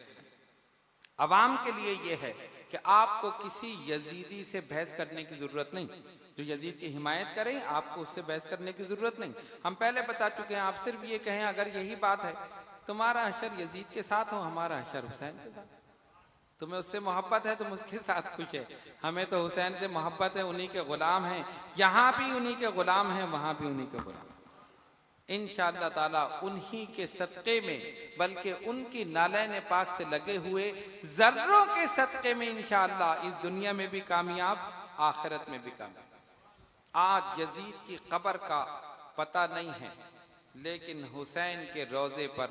عوام کے لیے یہ ہے کہ آپ کو کسی یزیدی سے بحث کرنے کی ضرورت نہیں، جو یزید کی حمایت کریں آپ کو اس سے بحث کرنے کی ضرورت نہیں۔ ہم پہلے بتا چکے ہیں، آپ صرف یہ کہیں اگر یہی بات ہے تمہارا حشر یزید کے ساتھ ہو، ہمارا حشر حسین کے ساتھ، تمہیں اس سے محبت ہے تم اس کے ساتھ خوش ہے، ہمیں تو حسین سے محبت ہے، انہی کے غلام ہیں، یہاں بھی انہی کے غلام ہیں، وہاں بھی انہی کے غلام ہیں۔ انشاءاللہ تعالیٰ انہی کے صدقے میں، بلکہ ان کی نالین پاک سے لگے ہوئے ذروں کے صدقے میں انشاءاللہ اس دنیا میں بھی کامیاب، آخرت میں بھی کامیاب۔ آج یزید کی قبر کا پتہ نہیں ہے، لیکن حسین کے روضے پر